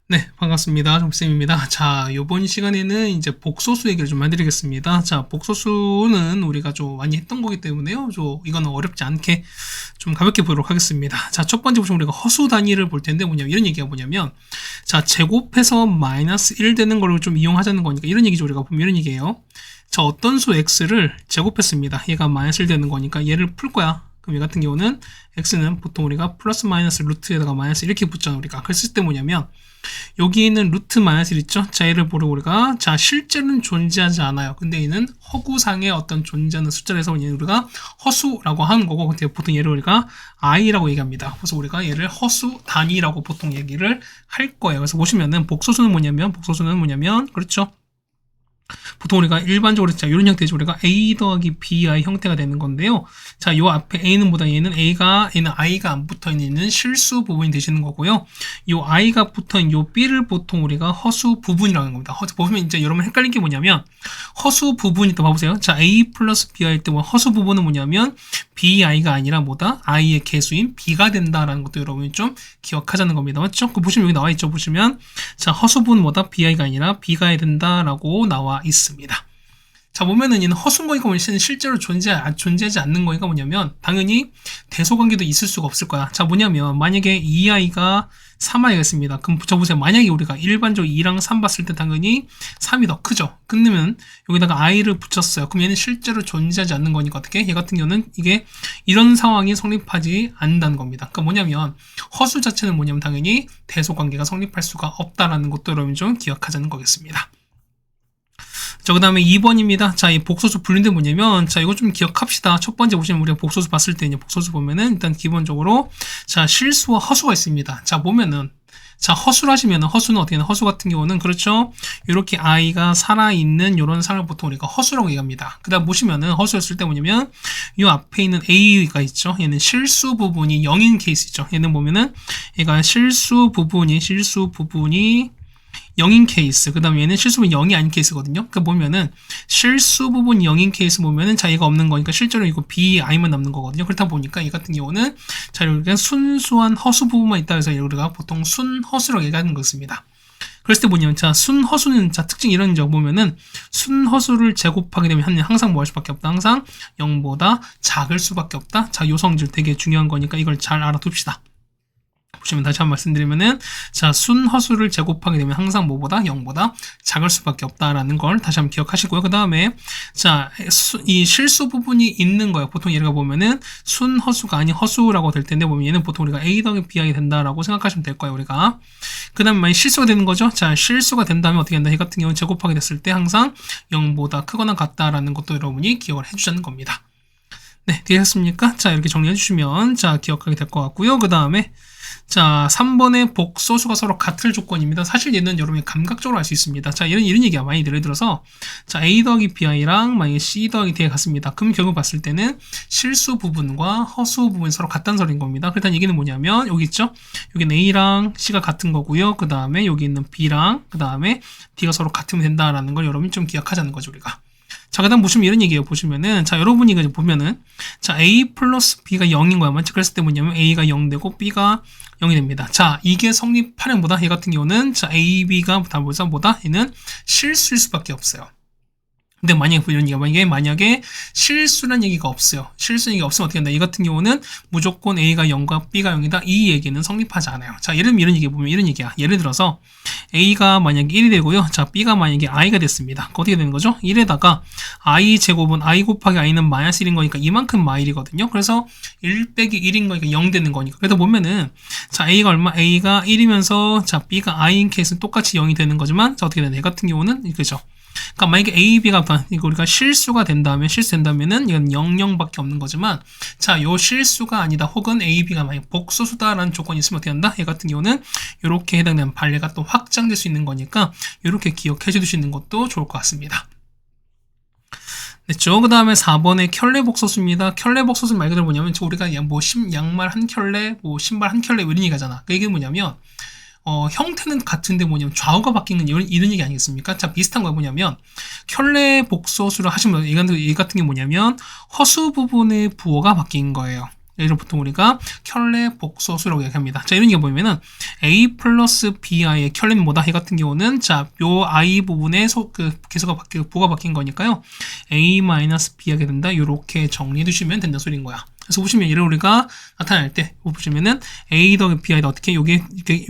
네, 반갑습니다. 정쌤입니다. 자, 요번 시간에는 이제 복소수 얘기를 좀 해드리겠습니다. 자, 복소수는 우리가 좀 많이 했던 거기 때문에요. 이거는 어렵지 않게 좀 가볍게 보도록 하겠습니다. 자, 첫 번째 보시면 우리가 허수 단위를 볼 텐데 뭐냐면 이런 얘기가 뭐냐면 자, 제곱해서 마이너스 1 되는 걸 좀 이용하자는 거니까 이런 얘기죠. 우리가 보면 이런 얘기예요. 자, 어떤 수 x를 제곱했습니다. 얘가 마이너스 1 되는 거니까 얘를 풀 거야. 그럼 얘 같은 경우는 x는 보통 우리가 플러스 마이너스 루트에다가 마이너스 이렇게 붙잖아 우리가. 그랬을 때 뭐냐면 여기 있는 루트 마이너스 1 있죠? 자, 얘를 보러 우리가 자 실제로는 존재하지 않아요. 근데 얘는 허구상의 어떤 존재하는 숫자라서 우리가 허수라고 하는 거고, 근데 보통 얘를 우리가 i라고 얘기합니다. 그래서 우리가 얘를 허수 단위라고 보통 얘기를 할 거예요. 그래서 보시면은 복소수는 뭐냐면 그렇죠? 보통 우리가 일반적으로 자 이런 형태죠. 우리가 a 더하기 bi 형태가 되는 건데요. 자, 요 앞에 a는 보다 얘는 i가 안 붙어 있는 실수 부분이 되시는 거고요. 요 i가 붙어 있는 요 b를 보통 우리가 허수 부분이라고 하는 겁니다. 보시면 이제 여러분 헷갈린 게 뭐냐면 허수 부분이 또 봐보세요. 자, a 플러스 bi일 때 허수 부분은 뭐냐면 bi가 아니라 뭐다? i의 개수인 b가 된다라는 것도 여러분이 좀 기억하자는 겁니다. 맞죠? 그 보시면 여기 나와 있죠. 보시면 자, 허수 부분은 뭐다? bi가 아니라 b가 된다라고 나와 있습니다. 자, 보면은 얘는 허수인 거니까 실제로 존재하지 않는 거니까 뭐냐면 당연히 대소관계도 있을 수가 없을 거야. 자, 뭐냐면 만약에 2i가 3i가 있습니다. 그럼 보세요. 만약에 우리가 일반적으로 2랑 3 봤을 때 당연히 3이 더 크죠. 그러면 여기다가 i를 붙였어요. 그럼 얘는 실제로 존재하지 않는 거니까 어떻게? 얘 같은 경우는 이게 이런 상황이 성립하지 않는다는 겁니다. 그러니까 뭐냐면 허수 자체는 뭐냐면 당연히 대소관계가 성립할 수가 없다라는 것도 여러분 좀 기억하자는 거겠습니다. 자, 그 다음에 2번입니다. 자, 이 복소수 분리는 뭐냐면, 자, 이거 좀 기억합시다. 첫 번째 보시면 우리가 복소수 봤을 때, 이제 복소수 보면은, 일단 기본적으로, 자, 실수와 허수가 있습니다. 자, 보면은, 자, 허수를 하시면은, 허수는 어떻게 되나? 허수 같은 경우는, 그렇죠? 이렇게 i가 살아있는 요런 상을 보통 우리가 허수라고 얘기합니다. 그 다음 보시면은, 허수였을 때 뭐냐면, 요 앞에 있는 a가 있죠? 얘는 실수 부분이 0인 케이스 있죠? 얘는 보면은, 얘가 실수 부분이 0인 케이스, 그 다음에 얘는 실수 부분 0이 아닌 케이스거든요. 그러니까 보면은 실수 부분 0인 케이스 보면은 자, 얘가 없는 거니까 실제로 이거 bi만 남는 거거든요. 그렇다 보니까 이 같은 경우는 자, 이렇게 순수한 허수 부분만 있다 해서 우리가 보통 순허수라고 얘기하는 것입니다. 그랬을 때 뭐냐면 자, 순허수는 자, 특징 이런 점 보면은 순허수를 제곱하게 되면 항상 뭐 할 수밖에 없다. 항상 0보다 작을 수밖에 없다. 자, 요 성질 되게 중요한 거니까 이걸 잘 알아둡시다. 보시면 다시 한번 말씀드리면은 자, 순허수를 제곱하게 되면 항상 뭐보다 0보다 작을 수밖에 없다라는 걸 다시 한번 기억하시고요. 그 다음에 자, 이 실수 부분이 있는 거예요. 보통 얘가 보면은 순허수가 아닌 허수라고 될 텐데 보면 얘는 보통 우리가 a 더하기 b이 된다라고 생각하시면 될 거예요. 우리가 그 다음에 만약 실수가 되는 거죠. 자, 실수가 된다면 어떻게 된다? 이 같은 경우는 제곱하게 됐을 때 항상 0보다 크거나 같다라는 것도 여러분이 기억을 해주자는 겁니다. 네, 되셨습니까? 자, 이렇게 정리해 주시면 자, 기억하게 될 것 같고요. 그 다음에 자, 3번의 복소수가 서로 같을 조건입니다. 사실 얘는 여러분이 감각적으로 알 수 있습니다. 자, 이런 얘기가 많이 예를 들어서 자, a 더하기 bi랑 만약에 c 더하기 d가 같습니다. 그럼 결국 봤을 때는 실수 부분과 허수 부분이 서로 같다는 소리인 겁니다. 일단 얘기는 뭐냐면 여기 있죠? 여기는 a랑 c가 같은 거고요. 그 다음에 여기 있는 b랑 그 다음에 d가 서로 같으면 된다라는 걸 여러분이 좀 기억하자는 거죠, 우리가. 자, 그 다음 보시면 이런 얘기예요. 보시면은 자, 여러분이 이거 보면은 자, a 플러스 b가 0인 거야. 맞죠? 그랬을 때 뭐냐면 a가 0 되고 b가 0이 됩니다. 자, 이게 성립하는 보다 얘 같은 경우는 자, a, b가 다 보다 얘는 실수일 수밖에 없어요. 근데 만약에 실수란 얘기가 없어요. 실수 얘기가 없으면 어떻게 한다? 이 같은 경우는 무조건 A가 0과 B가 0이다. 이 얘기는 성립하지 않아요. 자, 예를 들면 이런 얘기 보면 이런 얘기야. 예를 들어서 A가 만약에 1이 되고요. 자, B가 만약에 I가 됐습니다. 어떻게 되는 거죠? 1에다가 I 제곱은 I 곱하기 I는 마이너스 1인 거니까 이만큼 마일이거든요. 그래서 1 빼기 1인 거니까 0 되는 거니까. 그래서 보면은 자, A가 얼마? A가 1이면서 자, B가 I인 케이스는 똑같이 0이 되는 거지만 자, 어떻게 되나? 얘 같은 경우는 이거죠. 그러니까 만약에 A, B가 이거 우리가 실수된다면은 이건 00밖에 없는 거지만 자, 요 실수가 아니다 혹은 A, B가 만약 복소수다라는 조건이 있으면 어떻게 한다? 얘 같은 경우는 이렇게 해당되는 판례가 또 확장될 수 있는 거니까 이렇게 기억해 주시는 것도 좋을 것 같습니다. 됐죠? 그 다음에 4번의 켤레 복소수입니다. 켤레 복소수는 말 그대로 뭐냐면 우리가 뭐 양말 한 켤레, 뭐 신발 한 켤레 이런 얘기하잖아. 그 얘기는 뭐냐면 형태는 같은데 뭐냐면 좌우가 바뀌는 이런 얘기 아니겠습니까? 자, 비슷한 거 뭐냐면 켤레 복소수를 하시면 얘 같은 게 뭐냐면 허수 부분의 부호가 바뀐 거예요. 이를 보통 우리가 켤레 복소수라고 얘기합니다. 자, 이런 게 보면은 a 플러스 bi의 켤레는 뭐다? 이 같은 경우는 자, 요 i 부분에 개수가 부호가 바뀐 거니까요. a 마이너스 b 하게 된다. 요렇게 정리해 두시면 된다는 소리인 거야. 그래서 보시면 얘를 우리가 나타낼 때 보시면은 a 더하기 bi다 어떻게 여기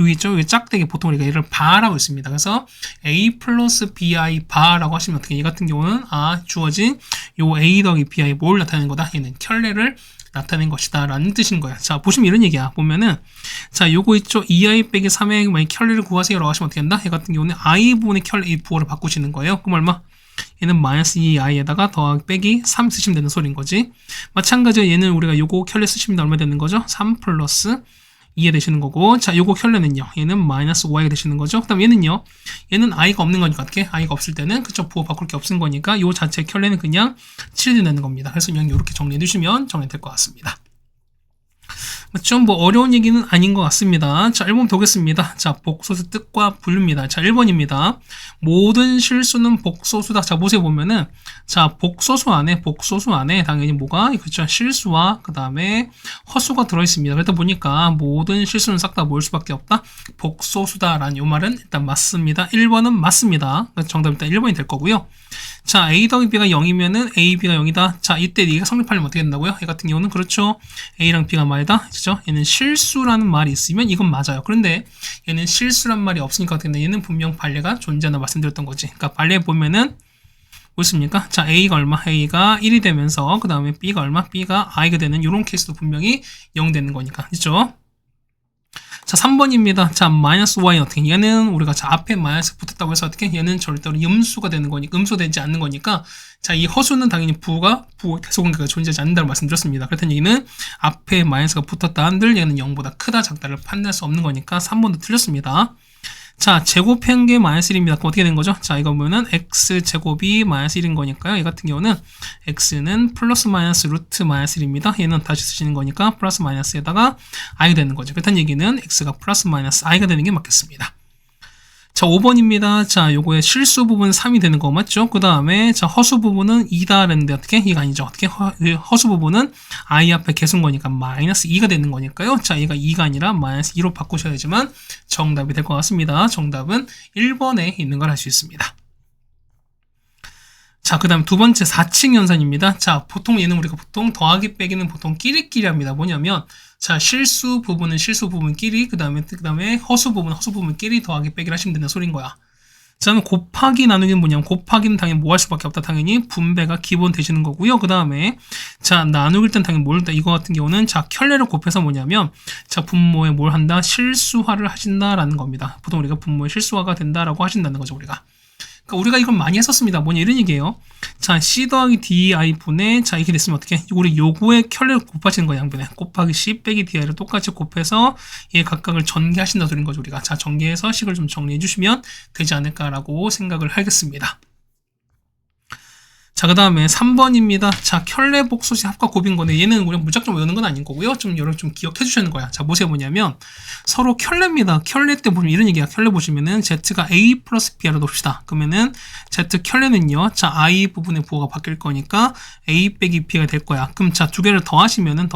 있죠? 여기 짝대기 보통 우리가 얘를 바라고 있습니다. 그래서 a 플러스 bi 바라고 하시면 어떻게 이 같은 경우는 주어진 요 a 더하기 bi 뭘 나타내는 거다? 얘는 켤레를 나타낸 것이다 라는 뜻인 거야. 자, 보시면 이런 얘기야. 보면은 자, 요거 있죠? 2i 빼기 3의 만약 켤레를 구하세요 라고 하시면 어떻게 된다? 얘 같은 경우는 i 부분의 켤레 이 부호를 바꾸시는 거예요. 그럼 얼마? 얘는 마이너스 2i에다가 더하기 빼기 3 쓰시면 되는 소리인 거지. 마찬가지로 얘는 우리가 요거 켤레 쓰시면 얼마 되는 거죠? 3 플러스 2에 되시는 거고, 자, 요거 켤레는요, 얘는 마이너스 5i가 되시는 거죠. 그 다음 얘는요, 얘는 i가 없는 거니까 어떻게? i가 없을 때는 그쵸, 부호 바꿀 게 없은 거니까 요 자체 켤레는 그냥 7이 되는 겁니다. 그래서 그냥 이렇게 정리해 주시면 정리될 것 같습니다. 좀 뭐 어려운 얘기는 아닌 것 같습니다. 자, 1번 보겠습니다. 자, 복소수 뜻과 분류입니다. 자, 1번입니다. 모든 실수는 복소수다. 자, 보세요 보면은 자, 복소수 안에 당연히 뭐가 그쵸, 실수와 그 다음에 허수가 들어있습니다. 그러다 보니까 모든 실수는 싹 다 모일 수밖에 없다. 복소수다라는 이 말은 일단 맞습니다. 1번은 맞습니다. 정답 일단 1번이 될 거고요. 자, a 더하기 b가 0이면은 a, b가 0이다. 자, 이때 이게 성립하려면 어떻게 된다고요? 이 같은 경우는 그렇죠. a랑 b가 말이다. 그죠? 얘는 실수라는 말이 있으면 이건 맞아요. 그런데 얘는 실수란 말이 없으니까 어떻게 된다? 얘는 분명 반례가 존재한다 말씀드렸던 거지. 그러니까 반례 보면은 뭐였습니까? 자, a가 얼마? a가 1이 되면서 그 다음에 b가 얼마? b가 i가 되는 이런 케이스도 분명히 0 되는 거니까. 그죠? 자, 3번입니다. 자, 마이너스 y 어떻게? 얘는 우리가 자, 앞에 마이너스 붙었다고 해서 어떻게? 얘는 절대로 음수가 되는 거니까, 음수되지 않는 거니까, 자, 이 허수는 당연히 부호 대소관계가 존재하지 않는다고 말씀드렸습니다. 그렇다는 얘기는 앞에 마이너스가 붙었다 한들 얘는 0보다 크다, 작다를 판단할 수 없는 거니까 3번도 틀렸습니다. 자, 제곱한 게 마이너스 1입니다. 그럼 어떻게 된 거죠? 자, 이거 보면은 x제곱이 마이너스 1인 거니까요. 이 같은 경우는 x는 플러스 마이너스 루트 마이너스 1입니다. 얘는 다시 쓰시는 거니까 플러스 마이너스에다가 i가 되는 거죠. 그렇다는 얘기는 x가 플러스 마이너스 i가 되는 게 맞겠습니다. 자, 5번입니다. 자, 요거의 실수 부분 3이 되는 거 맞죠? 그 다음에, 자, 허수 부분은 2다 그랬는데 어떻게? 이가 아니죠. 어떻게? 허수 부분은 i 앞에 계수인 거니까 마이너스 2가 되는 거니까요. 자, 얘가 2가 아니라 마이너스 2로 바꾸셔야지만 정답이 될 것 같습니다. 정답은 1번에 있는 걸 알 수 있습니다. 자, 그 다음 두 번째 4층 연산입니다. 자, 보통 얘는 우리가 보통 더하기 빼기는 보통 끼리끼리 합니다. 뭐냐면, 자, 실수 부분은 실수 부분끼리, 그 다음에 허수 부분은 허수 부분끼리 더하기 빼기를 하시면 된다는 소린 거야. 자, 곱하기 나누기는 뭐냐면, 곱하기는 당연히 뭐 할 수밖에 없다. 당연히 분배가 기본 되시는 거고요. 그 다음에, 자, 나누기일 땐 당연히 뭘 한다. 이거 같은 경우는, 자, 켤레를 곱해서 뭐냐면, 자, 분모에 뭘 한다? 실수화를 하신다라는 겁니다. 보통 우리가 분모에 실수화가 된다라고 하신다는 거죠, 우리가. 그러니까 우리가 이걸 많이 했었습니다. 뭐냐 이런 얘기예요. 자, c 더하기 di 분의 자 이렇게 됐으면 어떻게? 우리 요거의 켤레를 곱하시는 거야 양변에 곱하기 c 빼기 di를 똑같이 곱해서 얘 각각을 전개하신다 소리인 거죠 우리가. 자, 전개해서 식을 좀 정리해 주시면 되지 않을까라고 생각을 하겠습니다. 자, 그 다음에 3번입니다. 자, 켤레 복소시 합과 곱인 건데 얘는 우리가 무작정 외우는 건 아닌 거고요. 좀 여러분 좀 기억해 주시는 거야. 자, 보세요 뭐냐면 서로 켤레입니다. 켤레 때 보면 이런 얘기야. 켤레 보시면은 z가 a 플러스 b로 놓읍시다. 그러면은 z 켤레는요. 자, i 부분의 부호가 바뀔 거니까 a 빼기 b가 될 거야. 그럼 자, 두 개를 더하시면은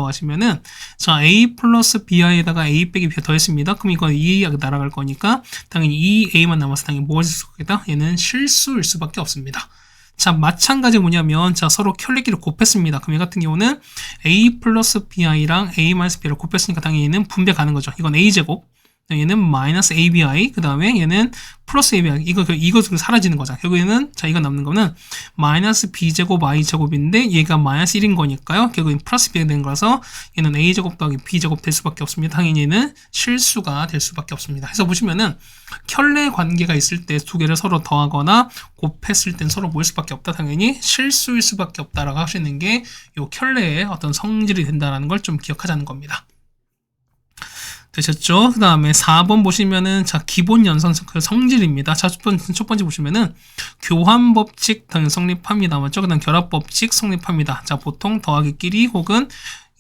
자, a 플러스 bi에다가 a 빼기 b가 더했습니다. 그럼 이거 2가 날아갈 거니까 당연히 2a만 남아서 당연히 뭐가 있을 수 있겠다? 얘는 실수일 수밖에 없습니다. 자, 마찬가지 뭐냐면, 자, 서로 켤레끼리 곱했습니다. 그럼 얘 같은 경우는 a 플러스 bi랑 a 마이너스 b를 곱했으니까 당연히 얘는 분배 가는 거죠. 이건 a제곱. 얘는 마이너스 abi. 그 다음에 얘는 플러스 abi. 이거 사라지는 거죠. 결국에는, 자, 이거 남는 거는 마이너스 b제곱 i제곱인데 얘가 마이너스 1인 거니까요. 결국엔 플러스 b가 되는 거라서 얘는 a제곱 더하기 b제곱 될 수밖에 없습니다. 당연히 얘는 실수가 될 수밖에 없습니다. 그래서 보시면은 켤레 관계가 있을 때 두 개를 서로 더하거나 곱했을 땐 서로 모일 수밖에 없다. 당연히 실수일 수밖에 없다라고 하시는 게 요 켤레의 어떤 성질이 된다는 걸 좀 기억하자는 겁니다. 되셨죠? 그 다음에 4번 보시면은, 자, 기본 연산 성질입니다. 자, 첫 번째 보시면은, 교환법칙 당연히 성립합니다. 맞죠? 그 다음 결합법칙 성립합니다. 자, 보통 더하기끼리 혹은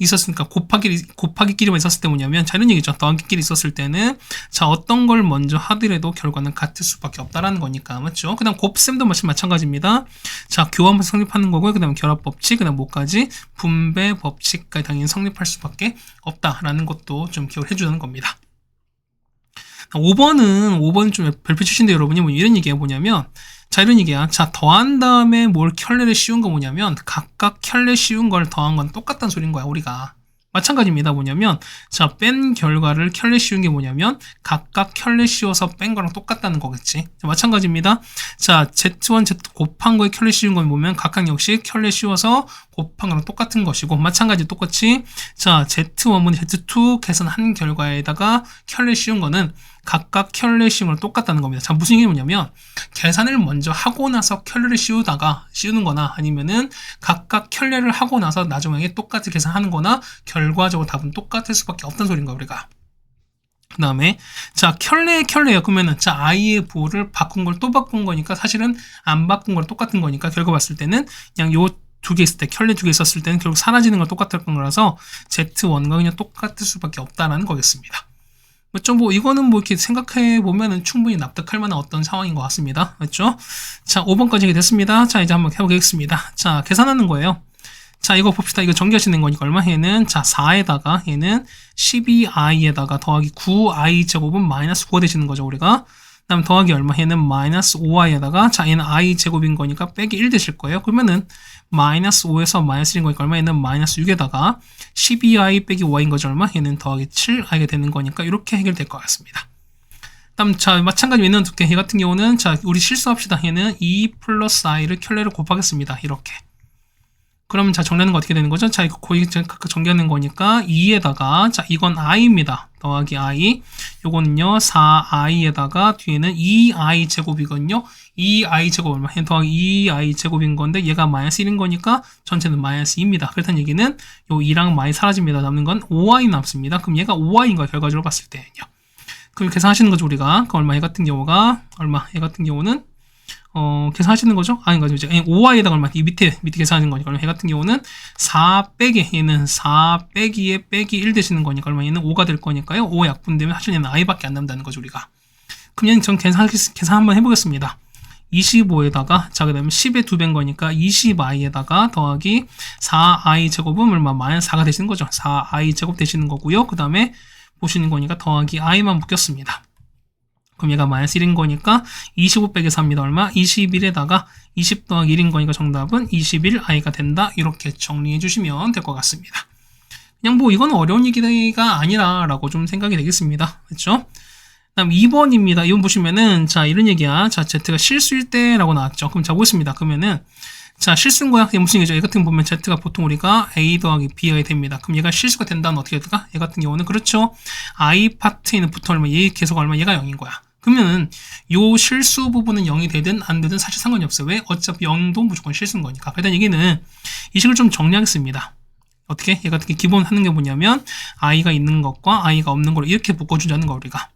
있었으니까 곱하기끼리만 있었을 때 뭐냐면 자 이런 얘기죠. 더하기끼리 있었을 때는 자 어떤 걸 먼저 하더라도 결과는 같을 수밖에 없다라는 거니까 맞죠? 그다음 곱셈도 마찬가지입니다. 자 교환법 성립하는 거고요. 그다음 결합 법칙, 그다음 뭐까지 분배 법칙까지 당연히 성립할 수밖에 없다라는 것도 좀 기억을 해주는 겁니다. 5번은 좀 별표 치신데 여러분이 뭐 이런 얘기가 뭐냐면 자 이런 얘기야. 자 더한 다음에 뭘 켤레를 씌운 거 뭐냐면 각각 켤레 씌운 걸 더한 건 똑같다는 소리인 거야 우리가. 마찬가지입니다. 뭐냐면 자 뺀 결과를 켤레 씌운 게 뭐냐면 각각 켤레 씌워서 뺀 거랑 똑같다는 거겠지. 자, 마찬가지입니다. 자 Z1, Z 곱한 거에 켤레 씌운 건 보면 각각 역시 켤레 씌워서 곱한 거랑 똑같은 것이고 마찬가지 똑같이 자 Z1분의 Z2 계산한 결과에다가 켤레 씌운 거는 각각 켤레 씌운 거랑 똑같다는 겁니다. 자 무슨 얘기냐면 계산을 먼저 하고 나서 켤레를 씌우는 거나 아니면은 각각 켤레를 하고 나서 나중에 똑같이 계산하는 거나 결과적으로 답은 똑같을 수밖에 없다는 소린가 우리가. 그 다음에 자 켤레예요. 그러면은 자 i의 부호를 바꾼 걸 또 바꾼 거니까 사실은 안 바꾼 거랑 똑같은 거니까 결과 봤을 때는 그냥 요 두 개 있을 때 켤레 두 개 있었을 때는 결국 사라지는 걸 똑같을 거라서 Z1과 그냥 똑같을 수밖에 없다라는 거겠습니다. 뭐 이거는 뭐 이렇게 생각해 보면은 충분히 납득할 만한 어떤 상황인 것 같습니다. 맞죠? 자 5번까지 됐습니다. 자 이제 한번 해보겠습니다. 자 계산하는 거예요. 자 이거 봅시다. 이거 전개하시는 거니까 얼마? 얘는 자 4에다가 얘는 12i에다가 더하기 9i 제곱은 마이너스 9가 되시는 거죠 우리가. 그 다음 더하기 얼마? 얘는 마이너스 5i에다가 자 얘는 i 제곱인 거니까 빼기 1 되실 거예요. 그러면은 마이너스 5에서 마이너스 1인 거니까 얼마? 얘는 마이너스 6에다가 12i 빼기 5i인 거죠 얼마? 얘는 더하기 7i가 되는 거니까 이렇게 해결될 것 같습니다. 다음 자 마찬가지로 얘는 어떻게? 얘 같은 경우는 자 우리 실수합시다. 얘는 2 플러스 i를 켤레를 곱하겠습니다. 이렇게. 그러면 자 정리하는 거 어떻게 되는 거죠? 자 이거 거의 각각 정리하는 거니까 2에다가 자 이건 i입니다. 더하기 i 요거는요 4i에다가 뒤에는 2i 제곱이거든요. 2i 제곱 얼마? 더하기 2i 제곱인 건데 얘가 마이너스 1인 거니까 전체는 마이너스 2입니다. 그렇다는 얘기는 요 2랑 많이 사라집니다. 남는 건 5i 남습니다. 그럼 얘가 5i인 거야 결과적으로 봤을 때는요. 그럼 계산하시는 거죠 우리가. 그 얼마? 얘 같은 경우가 얼마? 얘 같은 경우는 계산하시는 거죠? 아닌 거죠. 이제 5i에다가 얼마? 이 밑에 계산하는 거니까. 얘 같은 경우는 4 빼기, 얘는 4 빼기에 빼기 1 되시는 거니까. 얼마? 얘는 5가 될 거니까요. 5 약분되면 사실 얘는 i밖에 안 남는다는 거죠, 우리가. 그럼 얘는 전 계산 한번 해보겠습니다. 25에다가, 자, 그 다음에 10의 2배인 거니까 20i에다가 더하기 4i 제곱은 얼마? 마이너스 4가 되시는 거죠. 4i 제곱 되시는 거고요. 그 다음에 보시는 거니까 더하기 i만 묶였습니다. 그럼 얘가 마이너스 1인 거니까 25 빼기 4입니다. 얼마? 21에다가 20 더하기 1인 거니까 정답은 21i가 된다. 이렇게 정리해 주시면 될 것 같습니다. 그냥 뭐 이건 어려운 얘기가 아니라 라고 좀 생각이 되겠습니다. 그렇죠? 다음 2번입니다. 2번 보시면은 자 이런 얘기야. 자 Z가 실수일 때 라고 나왔죠. 그럼 자 보겠습니다. 그러면은 자 실수인 거야. 무슨 얘기죠? 얘 같은 거 보면 Z가 보통 우리가 A 더하기 B가 됩니다. 그럼 얘가 실수가 된다면 어떻게 될까? 얘 같은 경우는 그렇죠. I 파트에는 부터 얼마? 얘 계속 얼마? 얘가 0인 거야. 그러면은 요 실수 부분은 0이 되든 안 되든 사실 상관이 없어요. 왜? 어차피 0도 무조건 실수인 거니까. 일단 얘기는 이 식을 좀 정리하겠습니다. 어떻게? 얘 같은 게 기본 하는 게 뭐냐면 i가 있는 것과 i가 없는 걸로 이렇게 묶어주자는 거 우리가.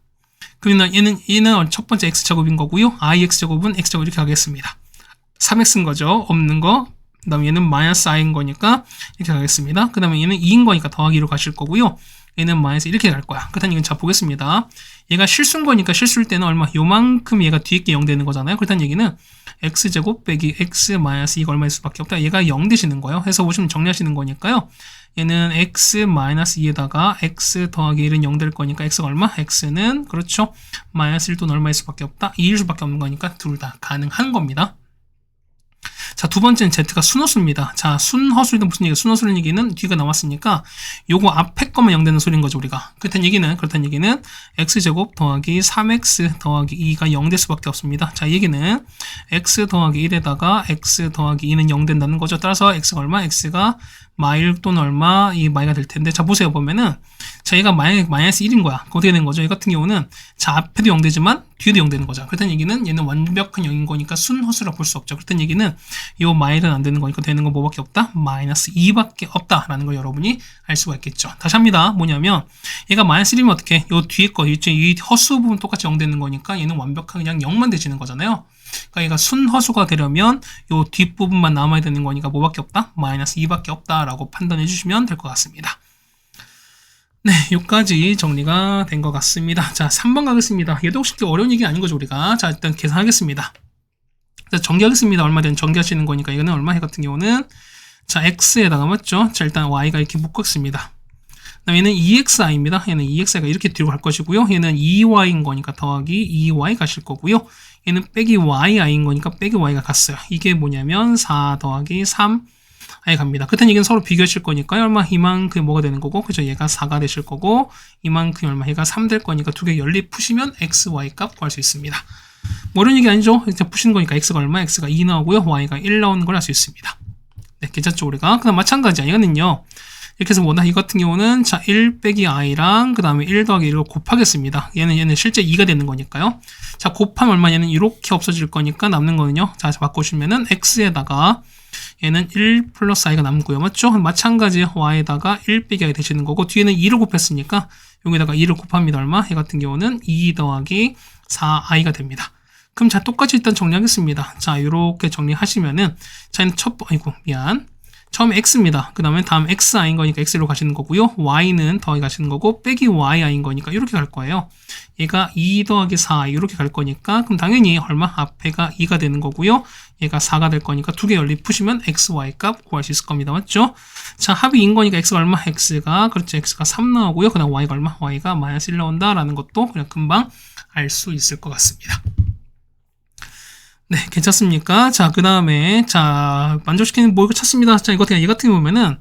그러면 얘는 첫 번째 x제곱인 거고요. ix제곱은 x제곱 이렇게 가겠습니다. 3x인 거죠. 없는 거. 그 다음에 얘는 마이너스 i인 거니까 이렇게 가겠습니다. 그 다음에 얘는 2인 거니까 더하기로 가실 거고요. 얘는 마이너스 이렇게 갈 거야. 그렇다는 얘기는 자 보겠습니다. 얘가 실수인 거니까 실수일 때는 얼마? 요만큼 얘가 뒤에 게 0 되는 거잖아요. 그렇다는 얘기는 x제곱 빼기 x 마이너스 2가 얼마일 수밖에 없다. 얘가 0 되시는 거예요. 해서 보시면 정리하시는 거니까요. 얘는 x 마이너스 2에다가 x 더하기 1은 0 될 거니까 x가 얼마? x는 그렇죠. 마이너스 1 또는 얼마일 수밖에 없다. 2일 수밖에 없는 거니까 둘 다 가능한 겁니다. 자, 두 번째는 Z가 순허수입니다. 자, 순허수는 무슨 얘기야? 순허수라는 얘기는 뒤가 나왔으니까 요거 앞에 거만 0 되는 소리인 거죠, 우리가. 그렇다는 얘기는 x제곱 더하기 3x 더하기 2가 0 될 수밖에 없습니다. 자, 이 얘기는 x 더하기 1에다가 x 더하기 2는 0 된다는 거죠. 따라서 x가 얼마? x가 마일 또는 얼마? 이 마이가 될 텐데. 자, 보세요. 보면은 자, 얘가 마이너스 1인 거야. 어떻게 되는 거죠? 이 같은 경우는 자, 앞에도 0 되지만 뒤에도 0 되는 거죠. 그렇다는 얘기는 얘는 완벽한 0인 거니까 순허수라 볼 수 없죠. 그렇다는 얘기는 요 마일은 안 되는 거니까 되는 건 뭐밖에 없다? 마이너스 2밖에 없다라는 걸 여러분이 알 수가 있겠죠. 다시 합니다. 뭐냐면 얘가 마이너스 1이면 어떻게? 요 뒤에 거, 이 허수 부분 똑같이 0 되는 거니까 얘는 완벽하게 그냥 0만 되지는 거잖아요. 그러니까 얘가 순허수가 되려면 요 뒷부분만 남아야 되는 거니까 뭐밖에 없다? 마이너스 2밖에 없다. 된다라고 판단해 주시면 될 것 같습니다. 네, 여기까지 정리가 된 것 같습니다. 자, 3번 가겠습니다. 얘도 혹시 어려운 얘기 아닌 거죠, 우리가. 자, 일단 계산하겠습니다. 자, 전개하겠습니다. 얼마 된 전개하시는 거니까 이거는 얼마 같은 경우는 자, x에다가 맞죠? 자, 일단 y가 이렇게 묶었습니다. 그다음 얘는 2xi입니다. 얘는 2xi가 이렇게 뒤로 갈 것이고요. 얘는 2y인 거니까 더하기 2y 가실 거고요. 얘는 빼기 yi인 거니까 빼기 y가 갔어요. 이게 뭐냐면 4 더하기 3 i 갑니다. 그땐 이건 서로 비교하실 거니까요. 얼마 이만큼 뭐가 되는 거고, 그죠? 얘가 4가 되실 거고, 이만큼 얼마 얘가 3 될 거니까 두 개 연립 푸시면 x, y 값 구할 수 있습니다. 뭐 이런 얘기 아니죠? 일단 푸시는 거니까 x가 얼마? x가 2 나오고요. y가 1 나오는 걸 알 수 있습니다. 네, 괜찮죠, 우리가? 그다음 마찬가지야. 이거는요. 이렇게 해서 뭐다? 이 같은 경우는 자, 1 빼기 i랑 그 다음에 1 더하기 1을 곱하겠습니다. 얘는 실제 2가 되는 거니까요. 자, 곱하면 얼마? 얘는 이렇게 없어질 거니까 남는 거는요. 자, 바꾸시면은 x에다가 얘는 1 플러스 i가 남고요. 맞죠? 마찬가지 y에다가 1 빼기 i 되시는 거고, 뒤에는 2를 곱했으니까 여기다가 2를 곱합니다. 얼마? 얘 같은 경우는 2 더하기 4i가 됩니다. 그럼 자, 똑같이 일단 정리하겠습니다. 자, 이렇게 정리하시면은 자, 얘는 처음에 x입니다. 그 다음에 다음 xi인 거니까 x로 가시는 거고요. y는 더하기 가시는 거고, 빼기 yi인 거니까 이렇게 갈 거예요. 얘가 2 더하기 4i 이렇게 갈 거니까, 그럼 당연히 얼마? 앞에가 2가 되는 거고요. 얘가 4가 될 거니까 두 개 연립 푸시면 x, y 값 구할 수 있을 겁니다. 맞죠? 자, 합이 2인 거니까 x가 얼마? x가 3 나오고요. 그 다음 y가 얼마? y가 마이너스 1 나온다라는 것도 그냥 금방 알 수 있을 것 같습니다. 네, 괜찮습니까? 자, 그 다음에, 자, 만족시키는 뭐 이거 찾습니다. 자, 이거 얘 같은 경우면은,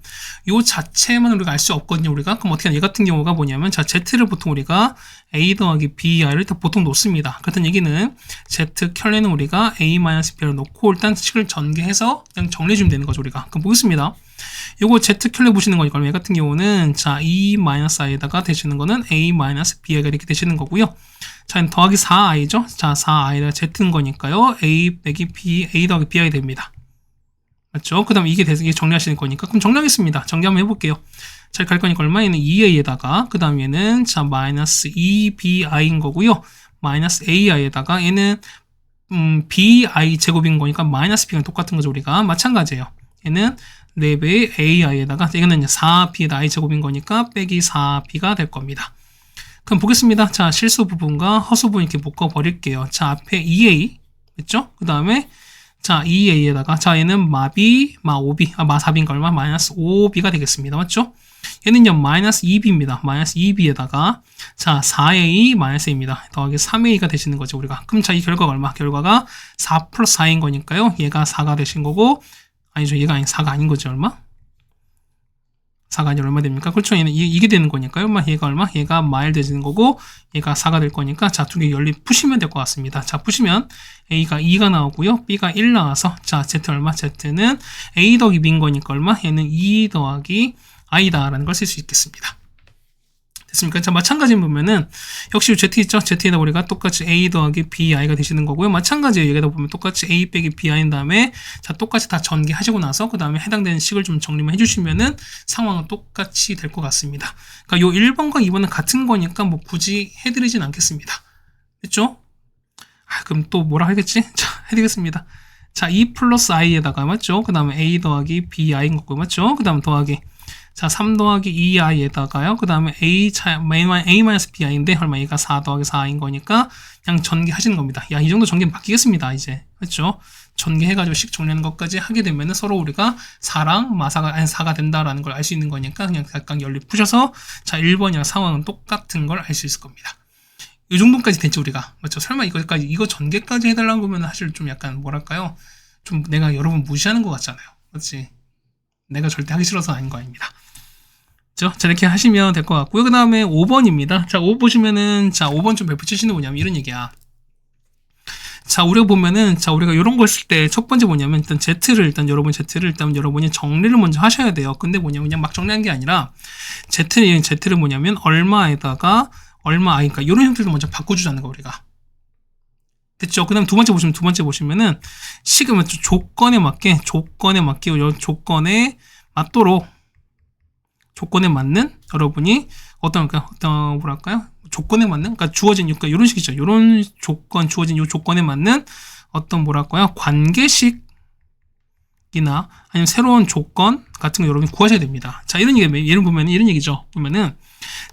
요 자체만 우리가 알 수 없거든요, 우리가. 그럼 어떻게 하냐, 얘 같은 경우가 뭐냐면, 자, z를 보통 우리가 a 더하기 bi를 보통 놓습니다. 그렇다는 얘기는, z 켤레는 우리가 a-b를 놓고, 일단 식을 전개해서 그냥 정리해주면 되는 거죠, 우리가. 그럼 보겠습니다. 요거 z 켤레 보시는 거니까, 얘 같은 경우는, 자, e-i에다가 되시는 거는 a-bi가 이렇게 되시는 거고요. 자, 더하기 4i죠? 자, 4i가 z인 거니까요. a 빼기 b, a 더하기 bi 됩니다. 맞죠? 그 다음에 이게 정리하시는 거니까. 그럼 정리하겠습니다. 정리 한번 해볼게요. 자, 갈 거니까 얼마? 얘는 2a에다가, 그 다음 얘는, 자, 마이너스 2bi인 거고요. 마이너스 ai에다가, 얘는, bi 제곱인 거니까 마이너스 b랑 똑같은 거죠, 우리가. 마찬가지예요. 얘는 4배의 ai에다가, 이거는 4b에다 i 제곱인 거니까, 빼기 4b가 될 겁니다. 그럼 보겠습니다. 자, 실수 부분과 허수 부분 이렇게 묶어 버릴게요. 자, 앞에 2a 됐죠? 그 다음에 자, 2a에다가 자, 얘는 마b, 마4b인가 얼마? 마이너스 5b가 되겠습니다. 맞죠? 얘는요, 마이너스 2b입니다. 마이너스 2b에다가 자, 4a 마이너스 a입니다. 더하기 3a가 되시는 거죠, 우리가. 그럼 자, 이 결과가 얼마? 결과가 4 플러스 4인 거니까요. 얘가 4가 되신 거고, 아니죠, 얘가 4가 아닌 거죠, 얼마? 4가 아니라 얼마 됩니까? 그렇죠. 얘는 이게 되는 거니까요. 얘가 얼마? 얘가 마일 되는 거고, 얘가 4가 될 거니까, 자, 두 개 연립 푸시면 될 것 같습니다. 자, 푸시면 A가 2가 나오고요. B가 1 나와서, 자, Z 얼마? Z는 A 더하기 B인 거니까 얼마? 얘는 2 더하기 I다라는 걸 쓸 수 있겠습니다. 됐습니까? 자, 마찬가지 보면은, 역시 Z 있죠? Z에다 우리가 똑같이 A 더하기 BI가 되시는 거고요. 마찬가지예요. 여기다 보면 똑같이 A 빼기 BI인 다음에, 자, 똑같이 다 전개하시고 나서, 그 다음에 해당되는 식을 좀 정리만 해주시면은 상황은 똑같이 될 것 같습니다. 그러니까 요 1번과 2번은 같은 거니까 뭐 굳이 해드리진 않겠습니다. 됐죠? 그럼 또 뭐라 하겠지? 자, 해드리겠습니다. 자, 2 플러스 i에다가, 맞죠? 그 다음에 A 더하기 BI인 거고, 맞죠? 그 다음 더하기. 자, 3 더하기 2i에다가요. 그 다음에 a-bi인데 얼마? 얘가 4 더하기 4인 거니까 그냥 전개하시는 겁니다. 야, 이 정도 전개 바뀌겠습니다, 이제. 그렇죠? 전개해가지고 식 정리하는 것까지 하게 되면은 서로 우리가 4랑 4가 된다라는 걸 알 수 있는 거니까 그냥 각각 연립 푸셔서 자, 1번이랑 상황은 똑같은 걸 알 수 있을 겁니다. 이 정도까지 됐죠, 우리가. 맞죠? 설마 이거 전개까지 해달라는 거면 사실 좀 약간 뭐랄까요? 좀 내가 여러분 무시하는 것 같잖아요. 그렇지? 내가 절대 하기 싫어서 아닌 거 아닙니다. 자, 이렇게 하시면 될 것 같고요. 그 다음에 5번입니다. 자, 5 보시면은, 자, 5번 좀 몇 붙이시는 뭐냐면 이런 얘기야. 자, 우리가 보면은, 자, 우리가 이런 거 쓸 때 첫 번째 뭐냐면, 일단 여러분이 정리를 먼저 하셔야 돼요. 근데 뭐냐면, 그냥 막 정리한 게 아니라, Z를 뭐냐면, 얼마에다가, 그러니까 이런 형태로 먼저 바꿔주자는 거, 우리가. 됐죠? 그 다음 두 번째 보시면은, 식은 조건에 맞게, 조건에 맞도록, 조건에 맞는 여러분이 뭐랄까요? 조건에 맞는, 그러니까 주어진, 그러니까 이런 식이죠. 이런 조건, 주어진 이 조건에 맞는 어떤 뭐랄까요? 관계식 이나 아니면 새로운 조건 같은 거 여러분이 구하셔야 됩니다. 자, 이런 얘기, 예를 보면 이런 얘기죠. 보면은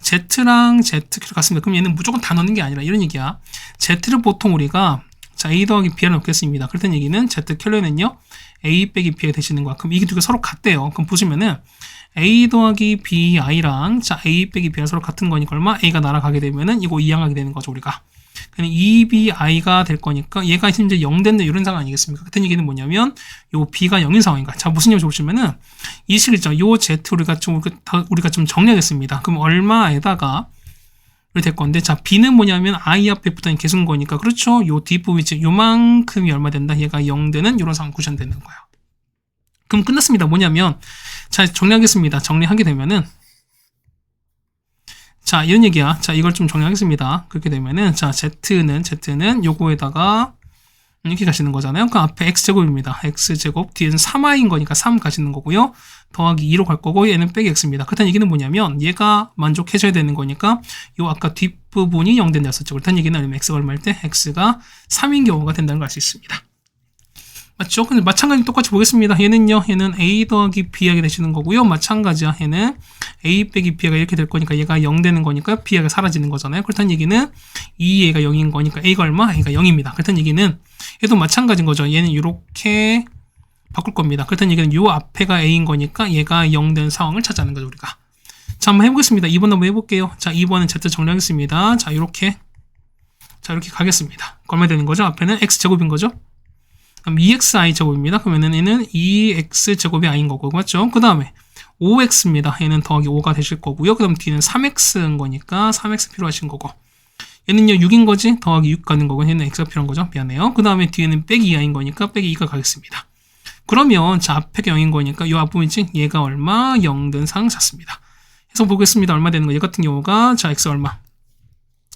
Z랑 Z 같습니다. 그럼 얘는 무조건 다 넣는 게 아니라 이런 얘기야. Z를 보통 우리가 자, A 더하기 B를 넣겠습니다. 그랬던 얘기는 Z 켤레는요, A 빼기 B가 되시는 거야. 그럼 이게 두 개 서로 같대요. 그럼 보시면은 A 더하기 BI랑 자, A 빼기 B가 서로 같은 거니까 얼마? A가 날아가게 되면은 이거 이항하게 되는 거죠, 우리가. 그냥 EBI가 될 거니까 얘가 심지어 0 된다 이런 상황 아니겠습니까? 같은 얘기는 뭐냐면 요 B가 0인 상황인가? 자, 무슨 얘기인지 보시면은 이 식 있죠. 요 Z 우리가 좀 정리하겠습니다. 그럼 얼마에다가 이렇게 될 건데, 자, B는 뭐냐면 I 앞에 붙어있는 개수인 거니까, 그렇죠? 요 뒷부분이 요만큼이 얼마 된다? 얘가 0 되는 이런 상황 구현되는 거예요. 그럼 끝났습니다. 뭐냐면, 자, 정리하겠습니다. 정리하게 되면은, 자, 이런 얘기야. 자, 이걸 좀 정리하겠습니다. 그렇게 되면은, 자, Z는 요거에다가, 이렇게 가시는 거잖아요. 그 앞에 X제곱입니다. X제곱, 뒤에는 3i인 거니까 3 가시는 거고요. 더하기 2로 갈 거고, 얘는 빼기 X입니다. 그렇다는 얘기는 뭐냐면, 얘가 만족해줘야 되는 거니까, 요 아까 뒷부분이 0 된다 했었죠. 그렇다는 얘기는 X가 얼마일 때? X가 3인 경우가 된다는 걸 알 수 있습니다. 맞죠? 근데 마찬가지로 똑같이 보겠습니다. 얘는요, 얘는 A 더하기 B하게 되시는 거고요. 마찬가지야. 얘는 A 빼기 B가 이렇게 될 거니까 얘가 0 되는 거니까 B가 사라지는 거잖아요. 그렇다는 얘기는 2A가 0인 거니까 A가 얼마? A가 0입니다. 그렇다는 얘기는 얘도 마찬가지인 거죠. 얘는 이렇게 바꿀 겁니다. 그렇다는 얘기는 요 앞에가 A인 거니까 얘가 0 된 상황을 찾아내는 거죠, 우리가. 자, 한번 해보겠습니다. 2번 한번 해볼게요. 자, 2번은 Z 정리하겠습니다. 자, 이렇게 가겠습니다. 얼마 되는 거죠? 앞에는 X제곱인 거죠? 그럼 2xi 제곱입니다. 그러면은 얘는 2x 제곱이 i인 거고, 맞죠? 그 다음에 5x입니다. 얘는 더하기 5가 되실 거고요. 그 다음 뒤는 3x인 거니까 3x 필요하신 거고, 얘는요 6인 거지? 더하기 6 가는 거고, 얘는 x가 필요한 거죠. 미안해요. 그 다음에 뒤에는 빼기 2i인 거니까 빼기 2가 가겠습니다. 그러면 자, 앞에가 0인 거니까 이 앞부분이지? 얘가 얼마? 0 된 상황 찾습니다. 해서 보겠습니다. 얼마 되는 거? 얘 같은 경우가 자, x 얼마?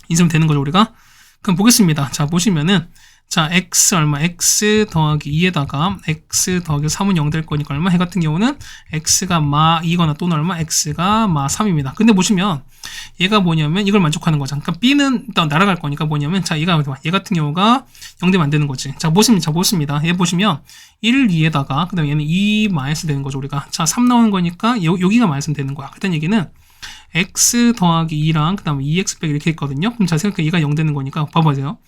있으면 되는 거죠, 우리가. 그럼 보겠습니다. 자, 보시면은 자, x 얼마? x 더하기 2에다가 x 더하기 3은 0 될 거니까 얼마? 해 같은 경우는 x가 마 2거나 또는 얼마? x가 마 3입니다. 근데 보시면 얘가 뭐냐면 이걸 만족하는 거죠. 그러니까 b는 일단 날아갈 거니까 뭐냐면 자, 얘 같은 경우가 0 되면 안 되는 거지. 자, 보십니다. 얘 보시면 1, 2에다가 그 다음에 얘는 2 마이너스 되는 거죠, 우리가. 자, 3 나오는 거니까 여기가 마이너스 되는 거야. 그랬던 얘기는 x 더하기 2랑 그 다음에 2x 빼기 이렇게 있거든요. 그럼 자, 생각해 얘가 0 되는 거니까 봐보세요.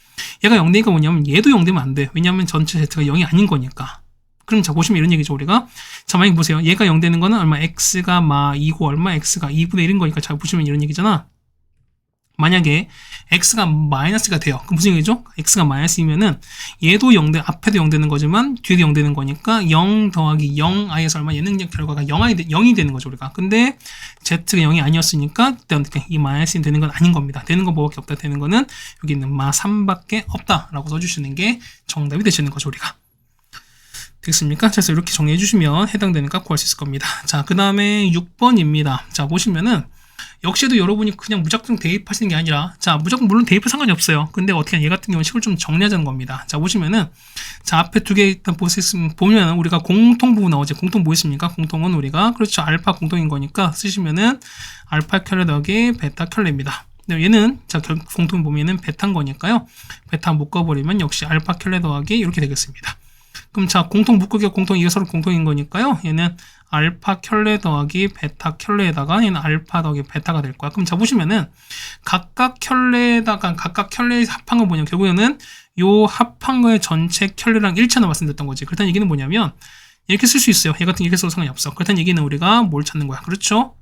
얘가 0 되니까 뭐냐면 얘도 0 되면 안 돼. 왜냐하면 전체 z가 0이 아닌 거니까. 그럼 자, 보시면 이런 얘기죠, 우리가. 자, 만약에 보세요. 얘가 0 되는 거는 얼마? x가 마 2고 얼마? x가 2분의 1인 거니까. 자, 보시면 이런 얘기잖아. 만약에 x가 마이너스가 돼요. 그럼 무슨 얘기죠? x가 마이너스이면은 얘도 0 돼, 앞에도 0 되는 거지만 뒤에도 0 되는 거니까 0 더하기 0i에서 얼마? 얘는 결과가 0이 되는 거죠, 우리가. 근데 z가 0이 아니었으니까 이 마이너스이 되는 건 아닌 겁니다. 되는 거 뭐밖에 없다. 되는 거는 여기 있는 마 3밖에 없다라고 써주시는 게 정답이 되시는 거죠, 우리가. 되겠습니까? 그래서 이렇게 정리해 주시면 해당되는 값 구할 수 있을 겁니다. 자, 그 다음에 6번입니다. 자, 보시면은 역시도 여러분이 그냥 무작정 대입하시는 게 아니라, 자, 무조건 물론 대입할 상관이 없어요. 근데 어떻게 얘 같은 경우는 식을 좀 정리하자는 겁니다. 자, 보시면은 자, 앞에 두 개 일단 보면 우리가 공통 부분 나오죠. 공통 뭐 있습니까? 공통은 우리가 그렇죠, 알파 공통인 거니까 쓰시면은 알파 켤레 더하기 베타 켤레입니다. 얘는 자, 공통 보면은 베타인 거니까요. 베타 묶어버리면 역시 알파 켤레 더하기 이렇게 되겠습니다. 그럼 자, 공통 묶기가 공통, 이게 서로 공통인 거니까요. 얘는 알파 켤레 더하기 베타 켤레에다가 얘는 알파 더하기 베타가 될 거야. 그럼 자, 보시면은 각각 켤레에다가 각각 켤레에 합한 거 뭐냐? 결국에는 요 합한 거의 전체 켤레랑 일치하는 말씀드렸던 거지. 그렇다는 얘기는 뭐냐면 이렇게 쓸 수 있어요. 얘 같은 이렇게 써도 상관이 없어. 그렇다는 얘기는 우리가 뭘 찾는 거야? 그렇죠?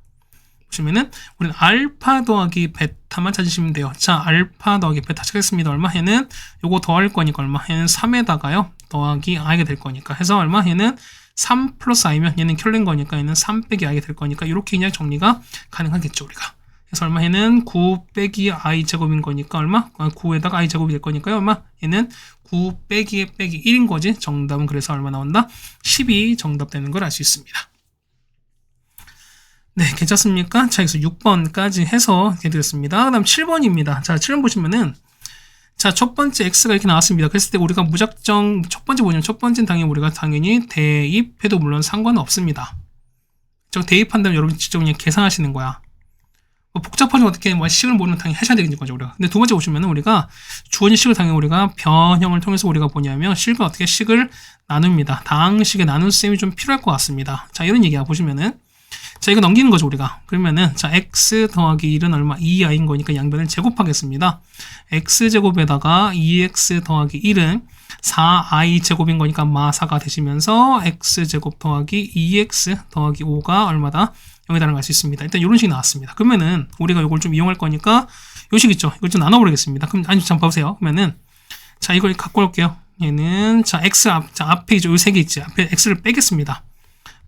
보시면은 우리는 알파 더하기 베타만 찾으시면 돼요. 자, 알파 더하기 베타 찾겠습니다. 얼마? 얘는 요거 더할 거니까 얼마? 얘는 3에다가요 더하기 i가 될 거니까 해서 얼마? 얘는 3 플러스 i면 얘는 켤레인 거니까 얘는 3 빼기 i가 될 거니까 이렇게 그냥 정리가 가능하겠죠, 우리가. 그래서 얼마? 얘는 9 빼기 i 제곱인 거니까 얼마? 9에다가 i 제곱이 될 거니까요. 얼마? 얘는 9 빼기 1인 거지. 정답은 그래서 얼마 나온다? 12 정답 되는 걸 알 수 있습니다. 네, 괜찮습니까? 자, 여기서 6번까지 해서 해드렸습니다. 그 다음 7번입니다. 자, 7번 보시면은 자, 첫 번째 x가 이렇게 나왔습니다. 그랬을 때 우리가 무작정 첫 번째는 당연히 우리가 대입해도 물론 상관은 없습니다. 대입한다면 여러분 직접 그냥 계산하시는 거야. 복잡하지 어떻게 뭐 식을 모르면 당연히 하셔야 되는 거죠 우리가. 근데 두 번째 보시면은 우리가 주어진 식을 당연히 우리가 변형을 통해서 우리가 뭐냐면 식을 어떻게 식을 나눕니다. 다항식에 나눈 셈이 좀 필요할 것 같습니다. 자 이런 얘기야 보시면은 자 이거 넘기는 거죠 우리가. 그러면은 자 x 더하기 1은 얼마 2i인 거니까 양변을 제곱하겠습니다. x 제곱에다가 2x 더하기 1은 4i 제곱인 거니까 마사가 되시면서 x 제곱 더하기 2x 더하기 5가 얼마다 0이라는 걸 알 수 있습니다. 일단 이런 식이 나왔습니다. 그러면은 우리가 이걸 좀 이용할 거니까 요 식 있죠. 이걸 좀 나눠버리겠습니다. 그럼 아니 잠깐 봐보세요. 그러면은 자 이걸 갖고 올게요. 얘는 자 x 앞에 이제 요 세 개 있지. 앞에 x를 빼겠습니다.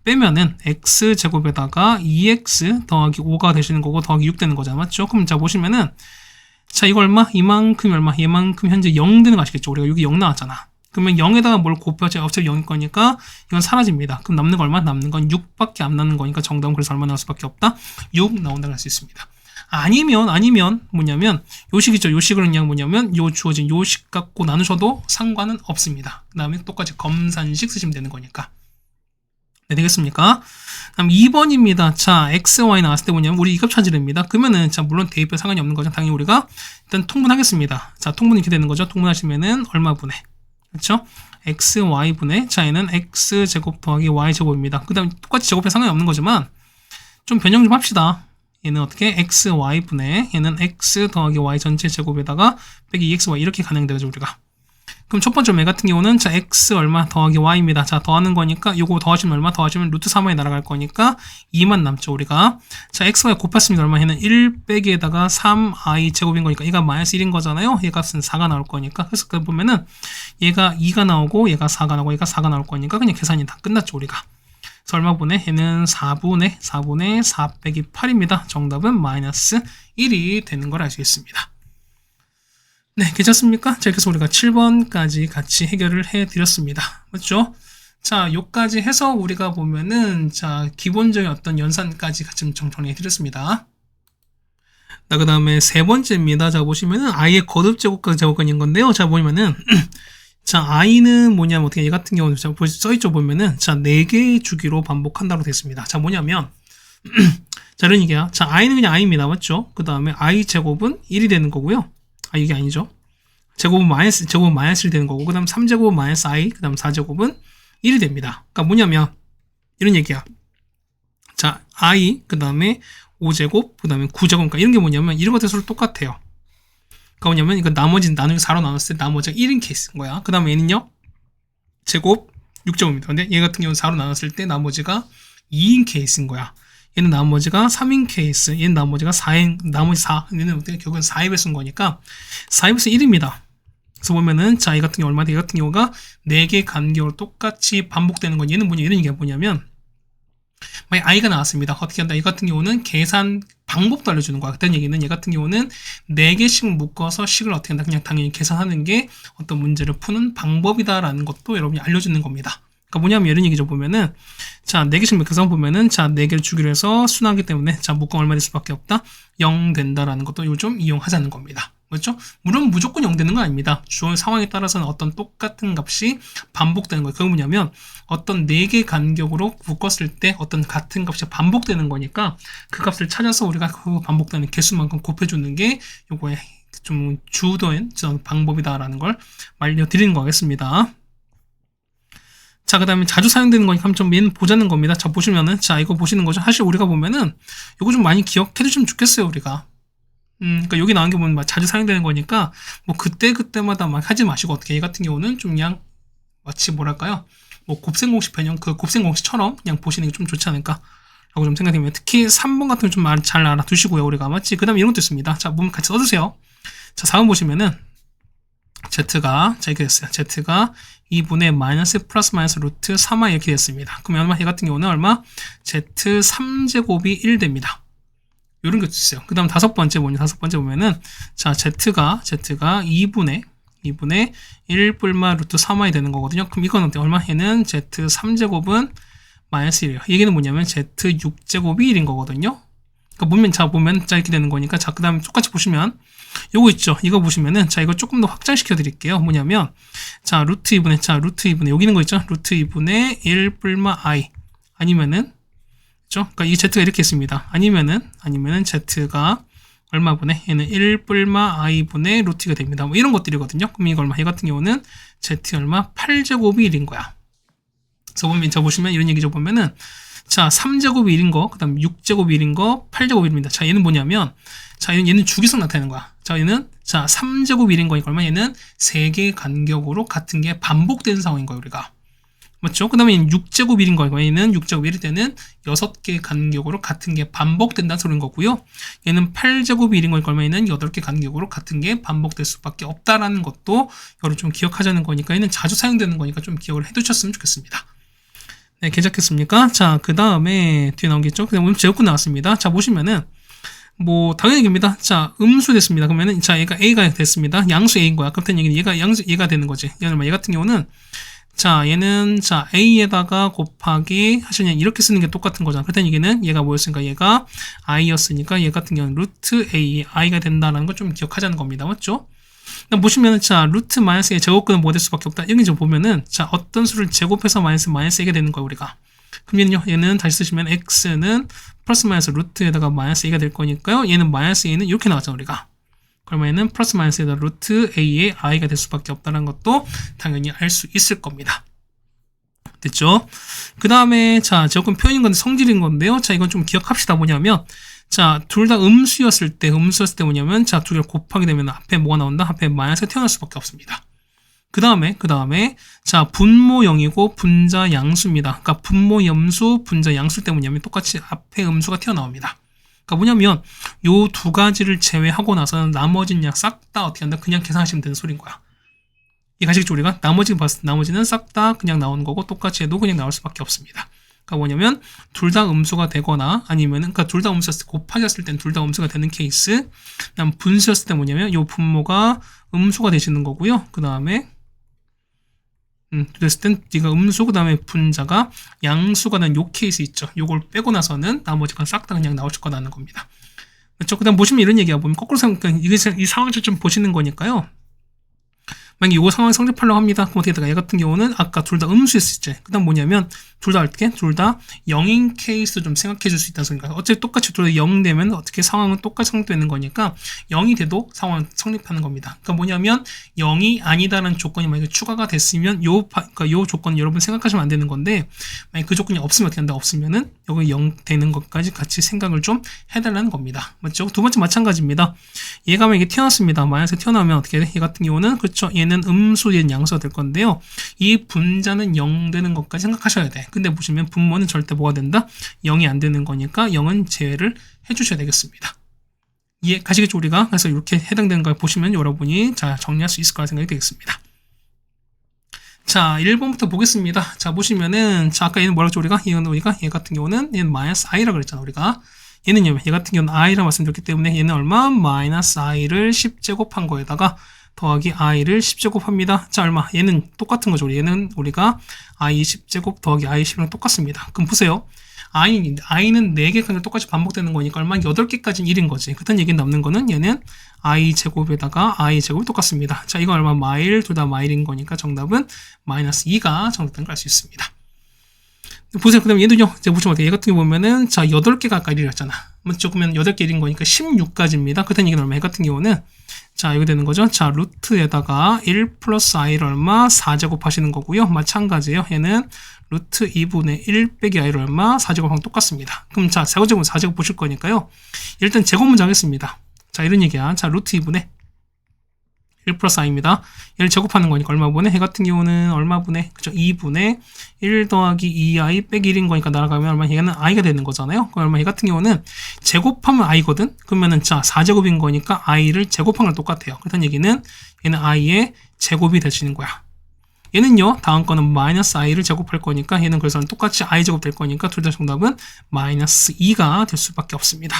빼면은 x 제곱에다가 2x 더하기 5가 되시는 거고 더하기 6 되는 거잖아. 맞죠? 그럼 자 보시면은 자 이거 얼마? 이만큼 얼마? 얘만큼 현재 0 되는 거 아시겠죠? 우리가 여기 0 나왔잖아. 그러면 0에다가 뭘 곱해서 어차피 0일 거니까 이건 사라집니다. 그럼 남는 거 얼마? 남는 건 6밖에 안 남는 거니까 정답은 그래서 얼마 나올 수밖에 없다? 6 나온다고 할 수 있습니다. 아니면 뭐냐면 요 식이죠. 요 식은 그냥 뭐냐면 요 주어진 요 식 갖고 나누셔도 상관은 없습니다. 그 다음에 똑같이 검산식 쓰시면 되는 거니까. 네, 되겠습니까? 다음 2번입니다. 자, x, y 나왔을 때 뭐냐면 우리 이값 찾으랍니다. 그러면은 자 물론 대입에 상관이 없는 거죠. 당연히 우리가 일단 통분하겠습니다. 자, 통분 이렇게 되는 거죠. 통분하시면은 얼마 분의 그렇죠? x, y 분의 자 얘는 x 제곱 더하기 y 제곱입니다. 그 다음 똑같이 제곱에 상관이 없는 거지만 좀 변형 좀 합시다. 얘는 어떻게 x, y 분의 얘는 x 더하기 y 전체 제곱에다가 빼기 2xy 이렇게 가능한 되죠 우리가. 그럼 첫 번째 매 같은 경우는 자 x 얼마 더하기 y입니다. 자 더하는 거니까 요거 더하시면 얼마 더하시면 루트 3y 날아갈 거니까 2만 남죠 우리가. 자 xy 곱했으니까 얼마 얘는 1 빼기에다가 3i 제곱인 거니까 얘가 마이너스 1인 거잖아요. 얘 값은 4가 나올 거니까. 그래서 보면은 얘가 2가 나오고 얘가 4가 나오고 얘가 4가 나올 거니까 그냥 계산이 다 끝났죠 우리가. 그래서 얼마 분의 얘는 4분의 4 빼기 8입니다. 정답은 마이너스 1이 되는 걸 알 수 있습니다. 네, 괜찮습니까? 자, 그래서 우리가 7번까지 같이 해결을 해드렸습니다. 맞죠? 자, 요까지 해서 우리가 보면은, 자, 기본적인 어떤 연산까지 같이 정리해드렸습니다. 자, 그 다음에 세 번째입니다. 자, 보시면은, i의 거듭 제곱과 제곱관인 건데요. 자, 보면은, 자, i는 뭐냐면, 어떻게, 얘 같은 경우는, 자, 써있죠, 보면은, 자, 4개의 주기로 반복한다고 됐습니다. 자, 뭐냐면, 자, 이런 얘기야. 자, i는 그냥 i입니다. 맞죠? 그 다음에 i 제곱은 1이 되는 거고요. 아, 이게 아니죠. 제곱은 마이너스 1 되는 거고, 그 다음 3제곱은 마이너스 i, 그 다음 4제곱은 1이 됩니다. 그러니까 뭐냐면, 이런 얘기야. 자, i, 그 다음에 5제곱, 그 다음에 9제곱, 그러니까 이런 게 뭐냐면, 이런 것들이 서로 똑같아요. 그러니까 뭐냐면, 이거 나머지, 나누기 4로 나눴을 때 나머지가 1인 케이스인 거야. 그 다음에 얘는요, 제곱 6제곱입니다. 근데 얘 같은 경우는 4로 나눴을 때 나머지가 2인 케이스인 거야. 얘는 나머지가 3인 케이스, 얘는 나머지가 4인, 나머지 4, 얘는 결국은 4의 배수인 거니까 4의 배수 1입니다. 그래서 보면은, 자, 이 같은 경우 얼마나, 이 같은 경우가 4개 간격으로 똑같이 반복되는 건 얘는 뭐냐, 이런 얘기가 뭐냐면, 만약 i가 나왔습니다. 어떻게 한다? 이 같은 경우는 계산 방법도 알려주는 거야. 그딴 얘기는 얘 같은 경우는 4개씩 묶어서 식을 어떻게 한다? 그냥 당연히 계산하는 게 어떤 문제를 푸는 방법이다라는 것도 여러분이 알려주는 겁니다. 그러니까 뭐냐면 이런 얘기죠. 보면은 자 4개씩 묶어서 보면은 자 4개를 주기로 해서 순하기 때문에 자 묶음 얼마 될 수밖에 없다? 0 된다라는 것도 요즘 이용하자는 겁니다. 그렇죠? 물론 무조건 0 되는 건 아닙니다. 주어 상황에 따라서는 어떤 똑같은 값이 반복되는 거예요. 그게 뭐냐면 어떤 4개 간격으로 묶었을 때 어떤 같은 값이 반복되는 거니까 그 값을 찾아서 우리가 그 반복되는 개수만큼 곱해주는 게 요거의 좀 주도인 방법이다라는 걸 알려드리는 거겠습니다. 자, 그 다음에 자주 사용되는 거니까 좀 얘는 보자는 겁니다. 자, 보시면은, 자, 이거 보시는 거죠. 사실 우리가 보면은, 이거 좀 많이 기억해 두시면 좋겠어요, 우리가. 그러니까 여기 나온 게 보면 자주 사용되는 거니까, 뭐, 그때마다 막 하지 마시고, 어떻게, 얘 같은 경우는 좀 그냥, 마치 뭐랄까요. 뭐, 곱셈공식 변형, 그 곱셈공식처럼 그냥 보시는 게 좀 좋지 않을까. 라고 좀 생각됩니다. 특히 3번 같은 거 좀 잘 알아두시고요, 우리가. 맞지? 그 다음에 이런 것도 있습니다. 자, 보면 같이 써주세요. 자, 4번 보시면은, Z가, 자, 이렇게 됐어요. Z가 2분의 마이너스 플러스 마이너스 루트 3i 이렇게 됐습니다. 그러면 얼마? 얘 같은 경우는 얼마? Z 3제곱이 1 됩니다. 요런 것도 있어요. 그 다음 다섯 번째 보면은, 자, Z가 2분의 1 뿔마 루트 3i 되는 거거든요. 그럼 이건 얼마? 얘는 Z 3제곱은 마이너스 1이에요. 얘기는 뭐냐면 Z 6제곱이 1인 거거든요. 그러니까 보면 자 이렇게 되는 거니까 자 그다음에 똑같이 보시면 요거 있죠. 이거 보시면은 자 이거 조금 더 확장시켜 드릴게요. 뭐냐면 자 루트 2분의 여기 있는 거 있죠. 루트 2분의 1 뿔마 i 아니면은 그렇죠? 그러니까 이 z가 이렇게 있습니다. 아니면은 z가 얼마분의 얘는 1 뿔마 i분의 루트가 됩니다. 뭐 이런 것들이거든요. 그럼 이거 얼마? 얘 같은 경우는 z 얼마? 8제곱이 1인 거야. 그래서 보면 저 보시면 이런 얘기죠. 보면은 자 3제곱이 1인 거, 그 다음 6제곱이 1인 거, 8제곱이 1입니다. 자 얘는 뭐냐면 자 얘는 주기성 나타내는 거야. 자 얘는 자 3제곱 1인 거니까 얼마? 얘는 3개 간격으로 같은 게 반복되는 상황인 거예요. 우리가 맞죠? 그 다음에 6제곱 1인 거예요. 얘는 6제곱 1일 때는 6개 간격으로 같은 게 반복된다는 소리인 거고요. 얘는 8제곱 1인 거니까 얘는 8개 간격으로 같은 게 반복될 수밖에 없다라는 것도 여러분 좀 기억하자는 거니까 얘는 자주 사용되는 거니까 좀 기억을 해두셨으면 좋겠습니다. 네, 괜찮겠습니까? 자, 그 다음에 뒤에 나오겠죠? 그다음 제곱근 나왔습니다. 자, 보시면은 뭐 당연히 얘기입니다. 자, 음수 됐습니다. 그러면은 자, 얘가 A가 됐습니다. 양수 A인 거야. 그렇다는 얘기는 얘가 되는 거지. 얘 같은 경우는 자, 얘는 자 A에다가 곱하기 하시면 이렇게 쓰는 게 똑같은 거잖아. 그렇다는 얘기는 얘가 뭐였으니까 얘가 I였으니까 얘 같은 경우는 루트 A, I가 된다는 걸 좀 기억하자는 겁니다. 맞죠? 보시면은 자 루트 마이너스의 제곱근은 뭐 될 수밖에 없다. 여기 좀 보면은 자 어떤 수를 제곱해서 마이너스에게 되는 거야 우리가. 그러면요 얘는 다시 쓰시면 x는 플러스 마이너스 루트에다가 마이너스 a가 될 거니까요. 얘는 마이너스 a는 이렇게 나왔잖아 우리가. 그러면 얘는 플러스 마이너스에다 루트 a의 i가 될 수밖에 없다는 것도 당연히 알 수 있을 겁니다. 됐죠? 그 다음에 자 제곱근 표현인 건데 성질인 건데요. 자 이건 좀 기억합시다. 뭐냐면 자, 둘 다 음수였을 때 뭐냐면, 자, 두 개를 곱하게 되면 앞에 뭐가 나온다? 앞에 마이너스가 태어날 수밖에 없습니다. 그 다음에, 자, 분모 0이고 분자 양수입니다. 그러니까 분모 염수, 분자 양수 때 뭐냐면 똑같이 앞에 음수가 튀어나옵니다. 그러니까 뭐냐면, 요 두 가지를 제외하고 나서는 나머지는 그냥 싹 다 어떻게 한다? 그냥 계산하시면 되는 소린 거야. 이해가시겠죠? 우리가? 나머지는 싹 다 그냥 나오는 거고, 똑같이 해도 그냥 나올 수밖에 없습니다. 그러니까 뭐냐면 둘 다 음수가 되거나 아니면은 그러니까 둘 다 음수였을 때 곱하기였을 땐 둘 다 음수가 되는 케이스. 그다음 분수였을 때 뭐냐면 요 분모가 음수가 되시는 거고요. 그다음에 그랬을 땐 네가 음수 그다음에 분자가 양수가 된 요 케이스 있죠. 요걸 빼고 나서는 나머지가 싹 다 그냥 나올 거라는 겁니다. 그렇죠? 그다음 보시면 이런 얘기야. 보면 거꾸로 생각하면 이 상황을 좀 보시는 거니까요. 만약에 이 상황이 성립하려고 합니다. 그럼 어떻게 될까? 얘 같은 경우는 아까 둘 다 음수였을 때. 그 다음 뭐냐면, 둘 다 어떻게? 둘 다 0인 케이스 좀 생각해 줄 수 있다는 소리니까. 어차피 똑같이 둘 다 0 되면 어떻게 상황은 똑같이 성립되는 거니까 0이 돼도 상황은 성립하는 겁니다. 그러니까 뭐냐면 0이 아니다라는 조건이 만약에 추가가 됐으면 그러니까 요 조건은 여러분 생각하시면 안 되는 건데 만약에 그 조건이 없으면 어떻게 한다? 없으면은 여기 0 되는 것까지 같이 생각을 좀 해달라는 겁니다. 맞죠? 두 번째 마찬가지입니다. 얘가 만약에 튀어나왔습니다. 마이너스 튀어나오면 어떻게 돼? 얘 같은 경우는 그렇죠. 얘는 음수, 얘는 양수가 될 건데요. 이 분자는 0 되는 것까지 생각하셔야 돼. 근데 보시면 분모는 절대 뭐가 된다? 0이 안 되는 거니까 0은 제외를 해주셔야 되겠습니다. 이해 가시겠죠 우리가? 그래서 이렇게 해당되는 걸 보시면 여러분이 자 정리할 수 있을 거라 생각이 되겠습니다. 자 1번부터 보겠습니다. 자 보시면은 자 아까 얘는 뭐라고 했죠 우리가? 얘 같은 경우는 얘는 마이너스 i라고 그랬잖아 우리가. 얘는요 얘 같은 경우는 i라고 말씀드렸기 때문에 얘는 얼마? 마이너스 i를 10제곱한 거에다가 더하기 i를 10제곱합니다. 자 얼마? 얘는 똑같은 거죠. 얘는 우리가 i 10제곱 더하기 i 10이랑 똑같습니다. 그럼 보세요. i는 4개 간격 똑같이 반복되는 거니까 얼마? 8개까지는 1인 거지. 그렇다는 얘기는 남는 거는 얘는 i 제곱에다가 i 제곱이 똑같습니다. 자 이거 얼마? 마일, 둘 다 마일인 거니까 정답은 마이너스 2가 정답된 걸 알 수 있습니다. 보세요. 그 다음에 얘도요. 제가 보시면 어때요? 얘 같은 경우 보면은 자 8개가 아까 1이었잖아. 맞죠? 그러면 8개 1인 거니까 16까지입니다. 그렇다는 얘기는 얼마? 얘 같은 경우는 자 이거 되는 거죠. 자 루트에다가 1 플러스 i를 얼마? 4제곱 하시는 거고요. 마찬가지예요. 얘는 루트 2분의 1 빼기 i를 얼마? 4제곱하면 똑같습니다. 그럼 자 4제곱은 4제곱 보실 거니까요. 일단 제곱 문제 하겠습니다. 자 이런 얘기야. 자 루트 2분의 1 플러스 i입니다. 얘를 제곱하는 거니까 얼마 분의? 얘 같은 경우는 얼마 분의? 그죠? 2분의 1 더하기 2i 빼기 1인 거니까 날아가면 얼마? 얘는 i가 되는 거잖아요. 그럼 얼마? 얘 같은 경우는 제곱하면 i거든? 그러면은 자 4제곱인 거니까 i를 제곱한 걸 똑같아요. 그렇다는 얘기는 얘는 i의 제곱이 되시는 거야. 얘는요 다음 거는 마이너스 i를 제곱할 거니까 얘는 그래서 똑같이 i 제곱 될 거니까 둘 다 정답은 마이너스 2가 될 수밖에 없습니다.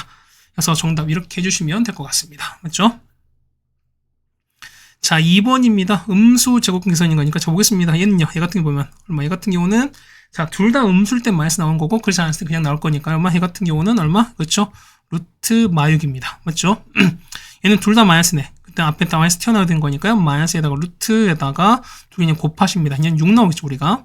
그래서 정답 이렇게 해주시면 될 것 같습니다. 맞죠? 자 2번입니다. 음수 제곱근 계산인 거니까 자 보겠습니다. 얘는요 얘 같은 거 보면 얼마? 얘 같은 경우는 자 둘 다 음수일 때 마이너스 나온 거고 그렇지 않았을 때 그냥 나올 거니까 얼마? 얘 같은 경우는 얼마? 그렇죠? 루트 마육입니다. 맞죠? 얘는 둘 다 마이너스네. 그때 앞에 마이너스 튀어나와야 되는 거니까요. 마이너스에다가 루트에다가 두 개는 곱하십니다. 그냥 6 나오겠죠 우리가.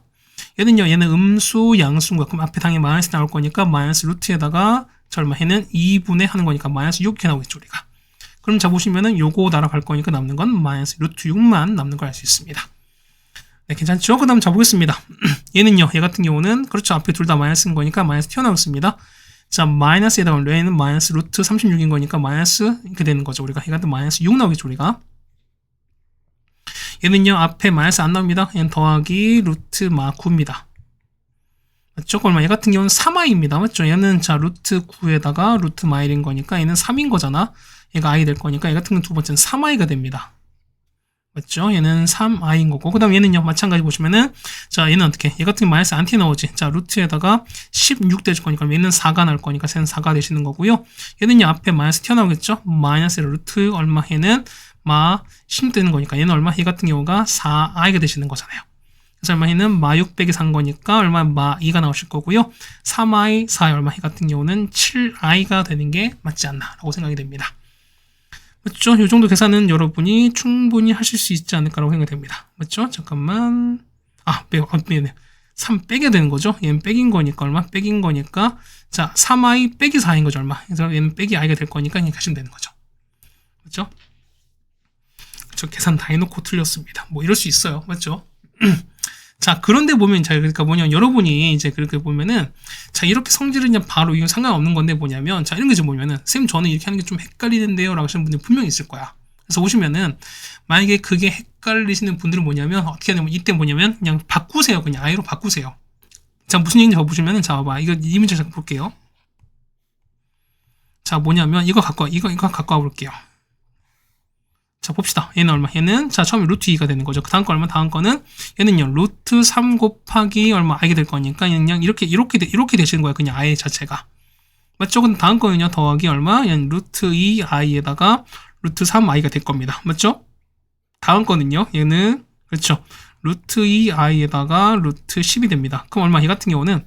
얘는요, 얘는 음수, 양수인 거야. 그럼 앞에 당연히 마이너스 나올 거니까 마이너스 루트에다가 얼마 해는 2분의 하는 거니까 마이너스 6 이렇게 나오겠죠, 우리가. 그럼 자 보시면은 요거 날아갈 거니까 남는 건 마이너스 루트 6만 남는 걸 알 수 있습니다. 네, 괜찮죠? 그 다음 자 보겠습니다. 얘는요, 얘 같은 경우는 그렇죠. 앞에 둘 다 마이너스인 거니까 마이너스 튀어나오겠습니다. 자, 마이너스에다가 얘는 마이너스 루트 36인 거니까 마이너스 이렇게 되는 거죠. 우리가 얘가 마이너스 6 나오겠죠, 우리가. 얘는요, 앞에 마이너스 안 나옵니다. 얘는 더하기 루트 마 9입니다. 맞죠? 얼마? 얘 같은 경우는 3i입니다. 맞죠? 얘는 자, 루트 9에다가 루트 마 1인 거니까 얘는 3인 거잖아. 얘가 i 될 거니까 얘 같은 경우는 두 번째는 3i가 됩니다. 맞죠? 얘는 3i인 거고. 그 다음 얘는요, 마찬가지 보시면은, 자, 얘는 어떻게? 얘 같은 경우 마이너스 안 튀어나오지. 자, 루트에다가 16 대줄 거니까, 얘는 4가 나올 거니까, 얘는 4가 되시는 거고요. 얘는요, 앞에 마이너스 튀어나오겠죠? 마이너스 루트 얼마, 얘는 마 16 되는 거니까, 얘는 얼마? 얘 같은 경우가 4i가 되시는 거잖아요. 그래서 얼마 얘는 마 6 빼기 3 거니까, 얼마? 마 2가 나오실 거고요. 3i, 4i 얼마? 얘 같은 경우는 7i가 되는 게 맞지 않나, 라고 생각이 됩니다. 맞죠? 이 정도 계산은 여러분이 충분히 하실 수 있지 않을까라고 생각이 됩니다. 맞죠? 잠깐만. 빼네. 3 빼게 되는 거죠? 얘는 빼긴 거니까 얼마? 빼긴 거니까. 자, 3i 빼기 4인 거죠, 얼마? 그래서 얘는 빼기 i가 될 거니까 그냥 가시면 되는 거죠. 맞죠? 저 계산 다 해놓고 틀렸습니다. 뭐 이럴 수 있어요. 맞죠? 자, 그런데 보면, 자, 그러니까 뭐냐면, 여러분이 이제 그렇게 보면은, 자, 이렇게 성질은 그냥 바로 이건 상관없는 건데 뭐냐면, 자, 이런 게 좀 보면은, 쌤, 저는 이렇게 하는 게 좀 헷갈리는데요? 라고 하시는 분들이 분명히 있을 거야. 그래서 오시면은, 만약에 그게 헷갈리시는 분들은 뭐냐면, 어떻게 하냐면, 이때 뭐냐면, 그냥 바꾸세요. 그냥 아이로 바꾸세요. 자, 무슨 얘기인지 보시면은, 자, 봐봐. 이 문제 잠깐 볼게요. 자, 뭐냐면, 이거 갖고 와 볼게요. 자, 봅시다. 얘는 얼마? 얘는, 자, 처음에 루트 2가 되는 거죠. 그 다음 거 얼마? 다음 거는, 얘는요, 루트 3 곱하기 얼마? i게 될 거니까, 얘는 그냥 이렇게 되시는 거예요. 그냥 i 자체가. 맞죠? 근데 다음 거는요, 더하기 얼마? 얘는 루트 2i에다가 루트 3i가 될 겁니다. 맞죠? 다음 거는요, 얘는, 그렇죠. 루트 2i에다가 루트 10이 됩니다. 그럼 얼마? 얘 같은 경우는,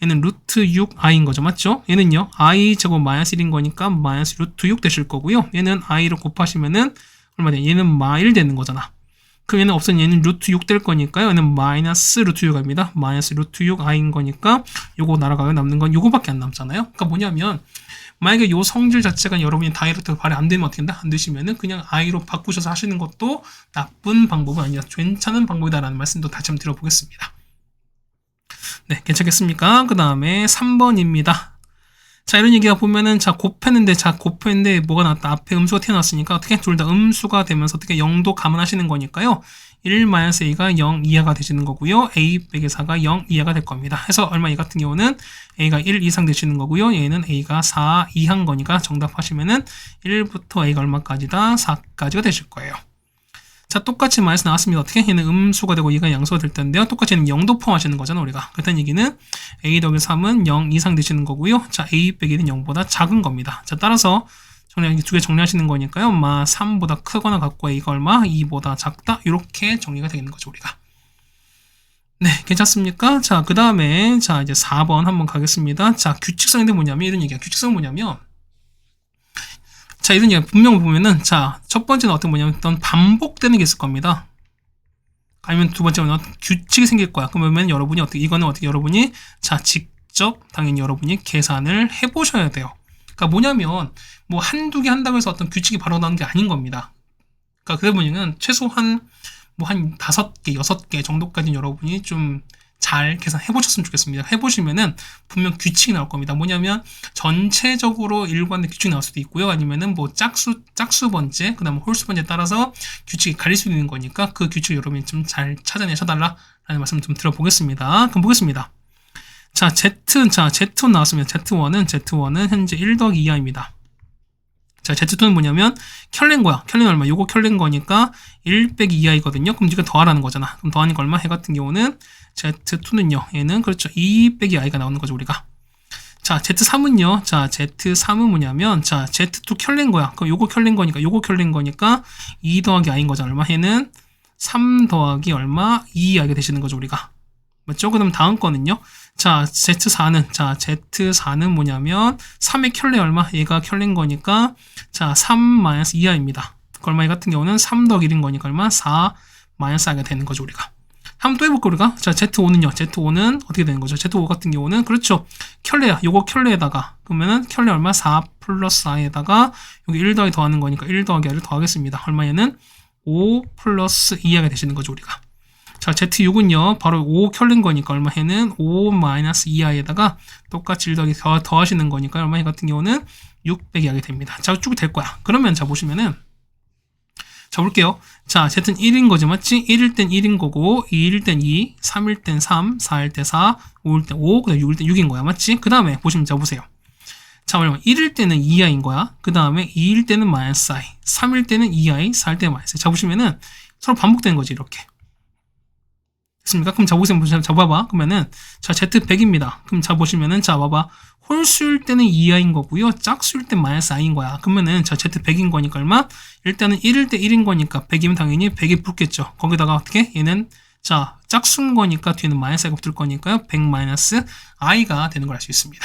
얘는 루트 6i인 거죠. 맞죠? 얘는요, i 제곱 마이너스 1인 거니까 마이너스 루트 6 되실 거고요. 얘는 i를 곱하시면은, 얼마 돼? 얘는 마 1 되는 거잖아. 그럼 얘는 없으면 얘는 루트 6 될 거니까요. 얘는 마이너스 루트 6입니다. 마이너스 루트 6i인 거니까 요거 날아가면 남는 건 요거밖에 안 남잖아요. 그러니까 뭐냐면 만약에 요 성질 자체가 여러분이 다이렉트 발휘 안 되면 어떻게 된다? 안 되시면은 그냥 i로 바꾸셔서 하시는 것도 나쁜 방법은 아니라 괜찮은 방법이다라는 말씀도 다시 한번 드려보겠습니다. 네, 괜찮겠습니까? 그 다음에 3번입니다. 자, 이런 얘기가 보면은, 자, 곱했는데 뭐가 나왔다? 앞에 음수가 튀어나왔으니까 어떻게? 둘 다 음수가 되면서 어떻게 0도 감안하시는 거니까요. 1-a가 0 이하가 되시는 거고요. a 빼기 4가 0 이하가 될 겁니다. 해서 얼마 이 같은 경우는 a가 1 이상 되시는 거고요. 얘는 a가 4 이하인 거니까 정답하시면은 1부터 a가 얼마까지다? 4까지가 되실 거예요. 자, 똑같이 마이너스 나왔습니다. 어떻게? 얘는 음수가 되고 2가 양수가 될 텐데요. 똑같이 얘는 0도 포함하시는 거잖아, 우리가. 그렇다는 얘기는 a 더하기 3은 0 이상 되시는 거고요. 자, a 빼기는 0보다 작은 겁니다. 자, 따라서 두 개 정리하시는 거니까요. 3보다 크거나 같고 a가 얼마? 2보다 작다. 이렇게 정리가 되는 거죠, 우리가. 네, 괜찮습니까? 자, 그 다음에 자, 이제 4번 한번 가겠습니다. 자, 규칙성인데 뭐냐면 이런 얘기야. 규칙성은 뭐냐면 자, 이런 얘기 분명히 보면은, 자, 첫 번째는 어떤 뭐냐면, 어떤 반복되는 게 있을 겁니다. 아니면 두 번째는 어떤 규칙이 생길 거야. 그러면 여러분이 이거는 어떻게 여러분이, 자, 직접, 당연히 여러분이 계산을 해보셔야 돼요. 그러니까 뭐냐면, 뭐 한두 개 한다고 해서 어떤 규칙이 바로 나오는 게 아닌 겁니다. 그러니까 그래 보면은, 최소한, 뭐 한 5개, 6개 정도까지는 여러분이 좀, 잘 계산해 보셨으면 좋겠습니다. 해보시면은 분명 규칙이 나올 겁니다. 뭐냐면 전체적으로 일관된 규칙이 나올 수도 있고요. 아니면은 뭐 짝수 번째, 그 다음에 홀수 번째에 따라서 규칙이 갈릴 수 있는 거니까 그 규칙을 여러분이 좀 잘 찾아내셔달라는 말씀 좀 드려보겠습니다. 그럼 보겠습니다. 자, Z1 나왔습니다. Z1은 현재 1 더하기 2i입니다. 자, Z2는 뭐냐면 켤레인 거야. 켤레는 얼마? 요거 켤레인 거니까 1 빼기 2i거든요. 그럼 네가 더하라는 거잖아. 그럼 더하니까 얼마? 해 같은 경우는 Z2는요. 얘는 그렇죠. 2 빼기 i가 나오는 거죠, 우리가. 자, Z3은요. 자, Z3은 뭐냐면 자, Z2 켤레인 거야. 그럼 요거 켤레인 거니까 2 더하기 i인 거잖아. 얼마? 얘는 3 더하기 얼마? 2i가 되시는 거죠, 우리가. 맞죠? 그럼 다음 거는요. 자, Z4는 뭐냐면 3의 켤레 얼마? 얘가 켤레인 거니까 자, 3-2i입니다. 얼마? 이 같은 경우는 3 더하기 1인 거니까 얼마? 4-i가 되는 거죠, 우리가. 한번 또 해볼까 우리가? 자, Z5는요. Z5는 어떻게 되는 거죠? Z5 같은 경우는 그렇죠. 켤레야. 요거 켤레에다가 그러면은 켤레 얼마? 4 플러스 4에다가 여기 1 더하기 더하는 거니까 1 더하기 2를 더하겠습니다. 얼마에는 5 플러스 2하게 되시는 거죠 우리가. 자, Z6은요. 바로 5 켤레인 거니까 얼마에는 5 마이너스 2하에다가 똑같이 1 더하기 더하시는 거니까 얼마 같은 경우는 600이 하게 됩니다. 자, 쭉 될 거야. 그러면 자 보시면은 자, 볼게요. 자, Z는 1인 거죠, 맞지? 1일 땐 1인 거고, 2일 땐 2, 3일 땐 3, 4일 땐 4, 5일 땐 5, 그 다음에 6일 땐 6인 거야, 맞지? 그 다음에 보시면, 자, 보세요. 자, 그러면 1일 때는 2i인 거야. 그 다음에 2일 때는 마이너스 i, 3일 때는 2i, 4일 때는 마이너스 i. 자, 보시면은 서로 반복되는 거지, 이렇게. 됐습니까? 그럼 자, 보세요. 자, 봐봐. 그러면은, 자, Z100입니다. 그럼 자, 보시면은, 자, 봐봐. 홀수일 때는 2i인 거고요. 짝수일 때 마이너스 i인 거야. 그러면은, 자, Z100인 거니까 얼마? 일단은 1일 때 1인 거니까 100이면 당연히 100이 붙겠죠. 거기다가 어떻게? 얘는, 자, 짝수인 거니까 뒤에는 마이너스 i가 붙을 거니까요. 100 마이너스 i가 되는 걸 알 수 있습니다.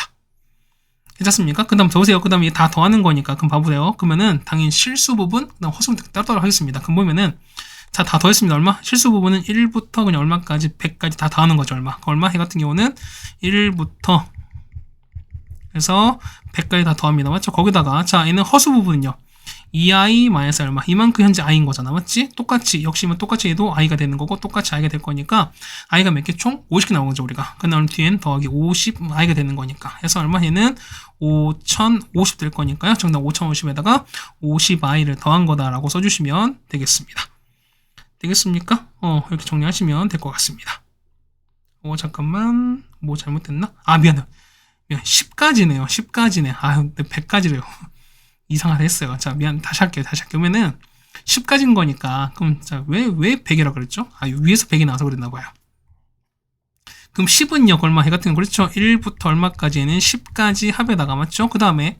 괜찮습니까? 그 다음 더 보세요. 그 다음에 다 더하는 거니까. 그럼 봐보세요. 그러면은, 당연히 실수 부분, 그 다음 허수 부분 따로 하겠습니다. 그럼 보면은, 자, 다 더했습니다. 얼마? 실수 부분은 1부터 그냥 얼마까지, 100까지 다 더하는 거죠. 얼마? 얼마? 해 같은 경우는 1부터 그래서 100까지 다 더합니다. 맞죠? 거기다가 자, 얘는 허수 부분은요. 2i 마이너스 얼마? 이만큼 현재 i인 거잖아. 맞지? 똑같이 역시면 똑같이 해도 i가 되는 거고 똑같이 i가 될 거니까 i가 몇 개 총? 50개 나오는 거죠, 우리가. 그 다음 뒤엔 더하기 50 i가 되는 거니까. 그래서 얼마? 얘는 5050 될 거니까요. 정답 5050에다가 50i를 더한 거다라고 써주시면 되겠습니다. 되겠습니까? 이렇게 정리하시면 될 것 같습니다. 잠깐만. 뭐 잘못됐나? 아, 미안해. 10까지네요. 10까지네. 아, 100까지래요. 이상하다 했어요. 자, 미안. 다시 할게요. 그러면은 10까지인 거니까. 그럼 자, 왜 100이라고 그랬죠? 아, 위에서 100이 나와서 그랬나 봐요. 그럼 10은요, 얼마 해 같은 거 그렇죠? 1부터 얼마까지는 10까지 합에다가 맞죠? 그 다음에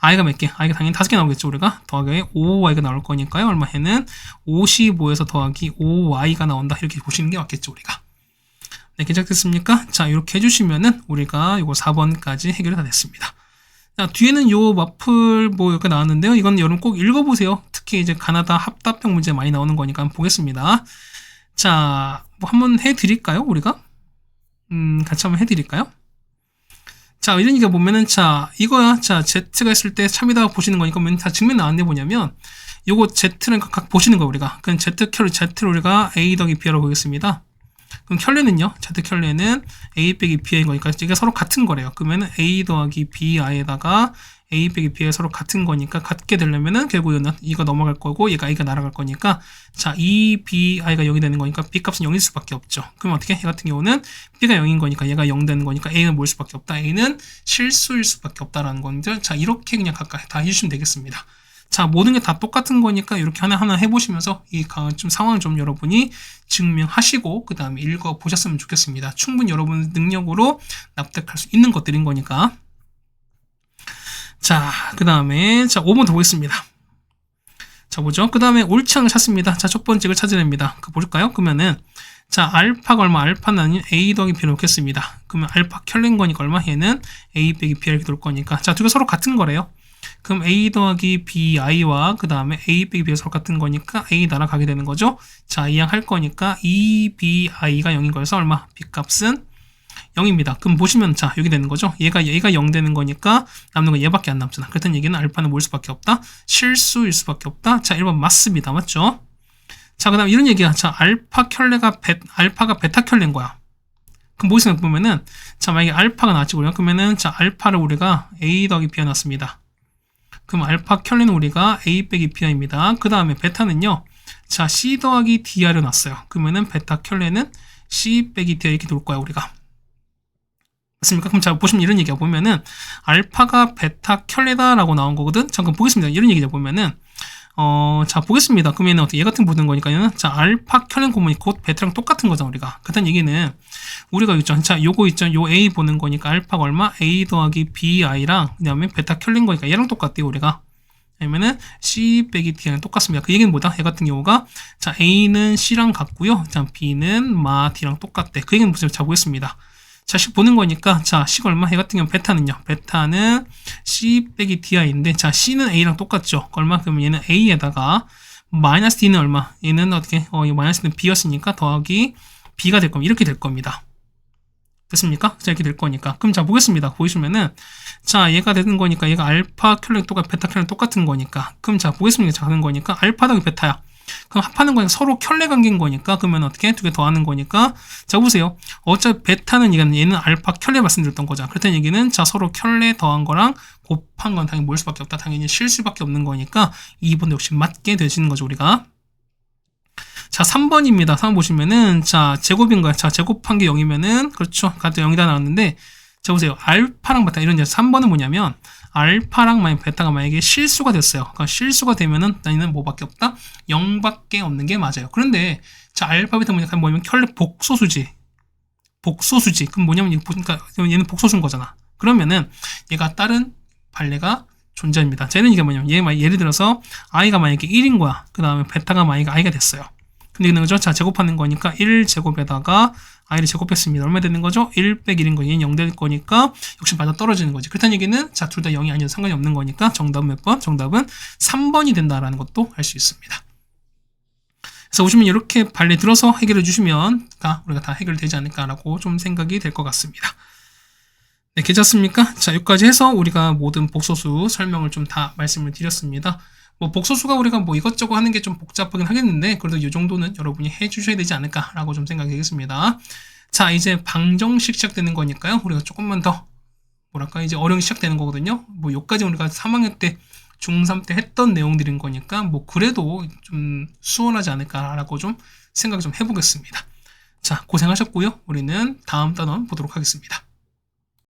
i가 몇 개? i가 당연히 5개 나오겠죠, 우리가? 더하기 5y가 나올 거니까요. 얼마 해는 55에서 더하기 5y가 나온다. 이렇게 보시는 게 맞겠죠, 우리가. 네, 괜찮겠습니까? 자, 이렇게 해주시면은 우리가 요거 4번까지 해결이 다 됐습니다. 자, 뒤에는 요 마플 뭐 이렇게 나왔는데요. 이건 여러분 꼭 읽어보세요. 특히 이제 가나다 합답형 문제 많이 나오는 거니까 한번 보겠습니다. 자, 뭐 한번 해드릴까요, 우리가? 같이 한번 해드릴까요? 자, 이러니까 보면은, 자, 이거야. 자, Z가 있을 때 참이다 보시는 거니까, 다 증명 나왔는데 뭐냐면, 요거 Z를 각 보시는 거예요, 우리가. 그럼 Z를 우리가 A 더하기 B라고 보겠습니다. 그럼 켤레는요, Z 켤레는 A 빼기 B인 거니까, 이게 서로 같은 거래요. 그러면은 A 더하기 BI에다가 A 빼기 B가 서로 같은 거니까, 같게 되려면은, 결국에는 이거 넘어갈 거고, 얘가 A가 날아갈 거니까, 자, 이 BI가 0이 되는 거니까, B 값은 0일 수밖에 없죠. 그럼 어떻게? 얘 같은 경우는 B가 0인 거니까, 얘가 0 되는 거니까, A는 뭘 수밖에 없다. A는 실수일 수밖에 없다라는 건데, 자, 이렇게 그냥 각각 다 해주시면 되겠습니다. 자, 모든 게 다 똑같은 거니까 이렇게 하나하나 해보시면서 이 좀 상황을 좀 여러분이 증명하시고 그 다음에 읽어보셨으면 좋겠습니다. 충분히 여러분 능력으로 납득할 수 있는 것들인 거니까. 자, 그 다음에 자 5번 더 보겠습니다. 자, 보죠. 그 다음에 옳지 않은 걸 찾습니다. 자, 첫 번째를 찾아냅니다. 볼까요? 그러면은 자, 알파가 얼마? 알파는 아닌 A 더하기 B를 놓겠습니다. 그러면 알파 켤레인 거니까 얼마? 얘는 A 빼기 B 이렇게 놓을 거니까 자, 두 개 서로 같은 거래요. 그럼 A 더하기 BI와 그 다음에 A 빼기 B가 서로 같은 거니까 A 날아가게 되는 거죠. 자, 이항 할 거니까 EBI가 0인 거여서 얼마? B 값은 0입니다. 그럼 보시면 자, 여기 되는 거죠. 얘가 0 되는 거니까 남는 건 얘밖에 안 남잖아. 그렇다는 얘기는 알파는 뭘 수밖에 없다? 실수일 수밖에 없다. 자, 1번 맞습니다. 맞죠? 자, 그 다음 이런 얘기야. 자, 알파가 베타 켤레인 거야. 그럼 뭐 생각 보면은 자, 만약에 알파가 나왔지 우리가 그러면은 자, 알파를 우리가 A 더하기 B 놨습니다. 그럼 알파 켤레는 우리가 A 빼기 B입니다. 그 다음에 베타는요. 자, C 더하기 DR을 놨어요. 그러면은 베타 켤레는 C 빼기 DR 이렇게 놓을 거야, 우리가. 맞습니까? 그럼 자, 보시면 이런 얘기가 보면은 알파가 베타 켤레다라고 나온 거거든? 잠깐 보겠습니다. 이런 얘기죠, 보면은. 자, 보겠습니다. 그러면 어떻게 얘 같은 보는 거니까요. 자, 알파 켤레 고문이 곧 베타랑 똑같은 거잖아, 우리가. 그렇다는 얘기는 우리가 있죠. 자, 요거 있죠. 요 A 보는 거니까 알파가 얼마? A 더하기 BI랑 그다음에 베타 켤레인 거니까 얘랑 똑같대요, 우리가. 아니면은 C 빼기 D랑 똑같습니다. 그 얘기는 뭐다? 얘 같은 경우가 자, A는 C랑 같고요. 자, B는 마 D랑 똑같대. 그 얘기는 무슨 자 보겠습니다. 자, 식 보는 거니까, 자, 식 얼마? 얘 같은 경우 베타는요. 베타는 C 빼기 DI인데, 자, C는 A랑 똑같죠. 얼마? 그러면 얘는 A에다가, 마이너스 D는 얼마? 얘는 어떻게, 이 마이너스 D는 B였으니까 더하기 B가 될 겁니다. 이렇게 될 겁니다. 됐습니까? 자, 이렇게 될 거니까. 그럼 자, 보겠습니다. 보시면은, 자, 얘가 되는 거니까, 얘가 알파 켤레 베타 켤레 똑같은 거니까. 그럼 자, 보겠습니다. 자, 하는 거니까, 알파 더하기 베타야. 그럼 합하는 거니까 서로 켤레 관계인 거니까, 그러면 어떻게? 두 개 더하는 거니까. 자, 보세요. 어차피 베타는 얘는 알파 켤레 말씀드렸던 거죠. 그렇다는 얘기는, 자, 서로 켤레 더한 거랑 곱한 건 당연히 뭘 수밖에 없다. 당연히 실 수밖에 없는 거니까, 2번도 역시 맞게 되시는 거죠, 우리가. 자, 3번입니다. 3번 보시면은, 자, 제곱인 거야. 자, 제곱한 게 0이면은, 그렇죠. 가도 0이 다 나왔는데, 자, 보세요. 알파랑 베타, 이런, 3번은 뭐냐면, 알파랑 베타가 만약에 실수가 됐어요. 그러니까 실수가 되면은, 나는 뭐밖에 없다? 0밖에 없는 게 맞아요. 그런데, 자, 알파, 베타 뭐냐면, 켤레 복소수지. 복소수지. 그럼 뭐냐면, 그러니까 얘는 복소수인 거잖아. 그러면은, 얘가 다른 발레가 존재합니다. 자, 얘는 이게 뭐냐면, 예를 들어서, i가 만약에 1인 거야. 그 다음에 베타가 만약에 i가 됐어요. 근데 이거는 그죠? 자, 제곱하는 거니까 1제곱에다가 i를 제곱했습니다. 얼마 되는 거죠? 1 빼기 1인 거. 얘는 0 될 거니까 역시 맞아 떨어지는 거지. 그렇다는 얘기는 자, 둘 다 0이 아니어도 상관이 없는 거니까 정답은 몇 번? 정답은 3번이 된다라는 것도 알 수 있습니다. 그래서 보시면 이렇게 발레 들어서 해결해 주시면 우리가 다 해결되지 않을까라고 좀 생각이 될 것 같습니다. 네, 괜찮습니까? 자, 여기까지 해서 우리가 모든 복소수 설명을 좀 다 말씀을 드렸습니다. 뭐 복소수가 우리가 뭐 이것저것 하는 게 좀 복잡하긴 하겠는데 그래도 이 정도는 여러분이 해주셔야 되지 않을까라고 좀 생각이 되겠습니다. 자, 이제 방정식 시작되는 거니까요. 우리가 조금만 더 뭐랄까 이제 어려운 시작되는 거거든요. 뭐 여기까지 우리가 3학년 때 중3 때 했던 내용들인 거니까 뭐 그래도 좀 수월하지 않을까라고 좀 생각 좀 해보겠습니다. 자, 고생하셨고요. 우리는 다음 단원 보도록 하겠습니다.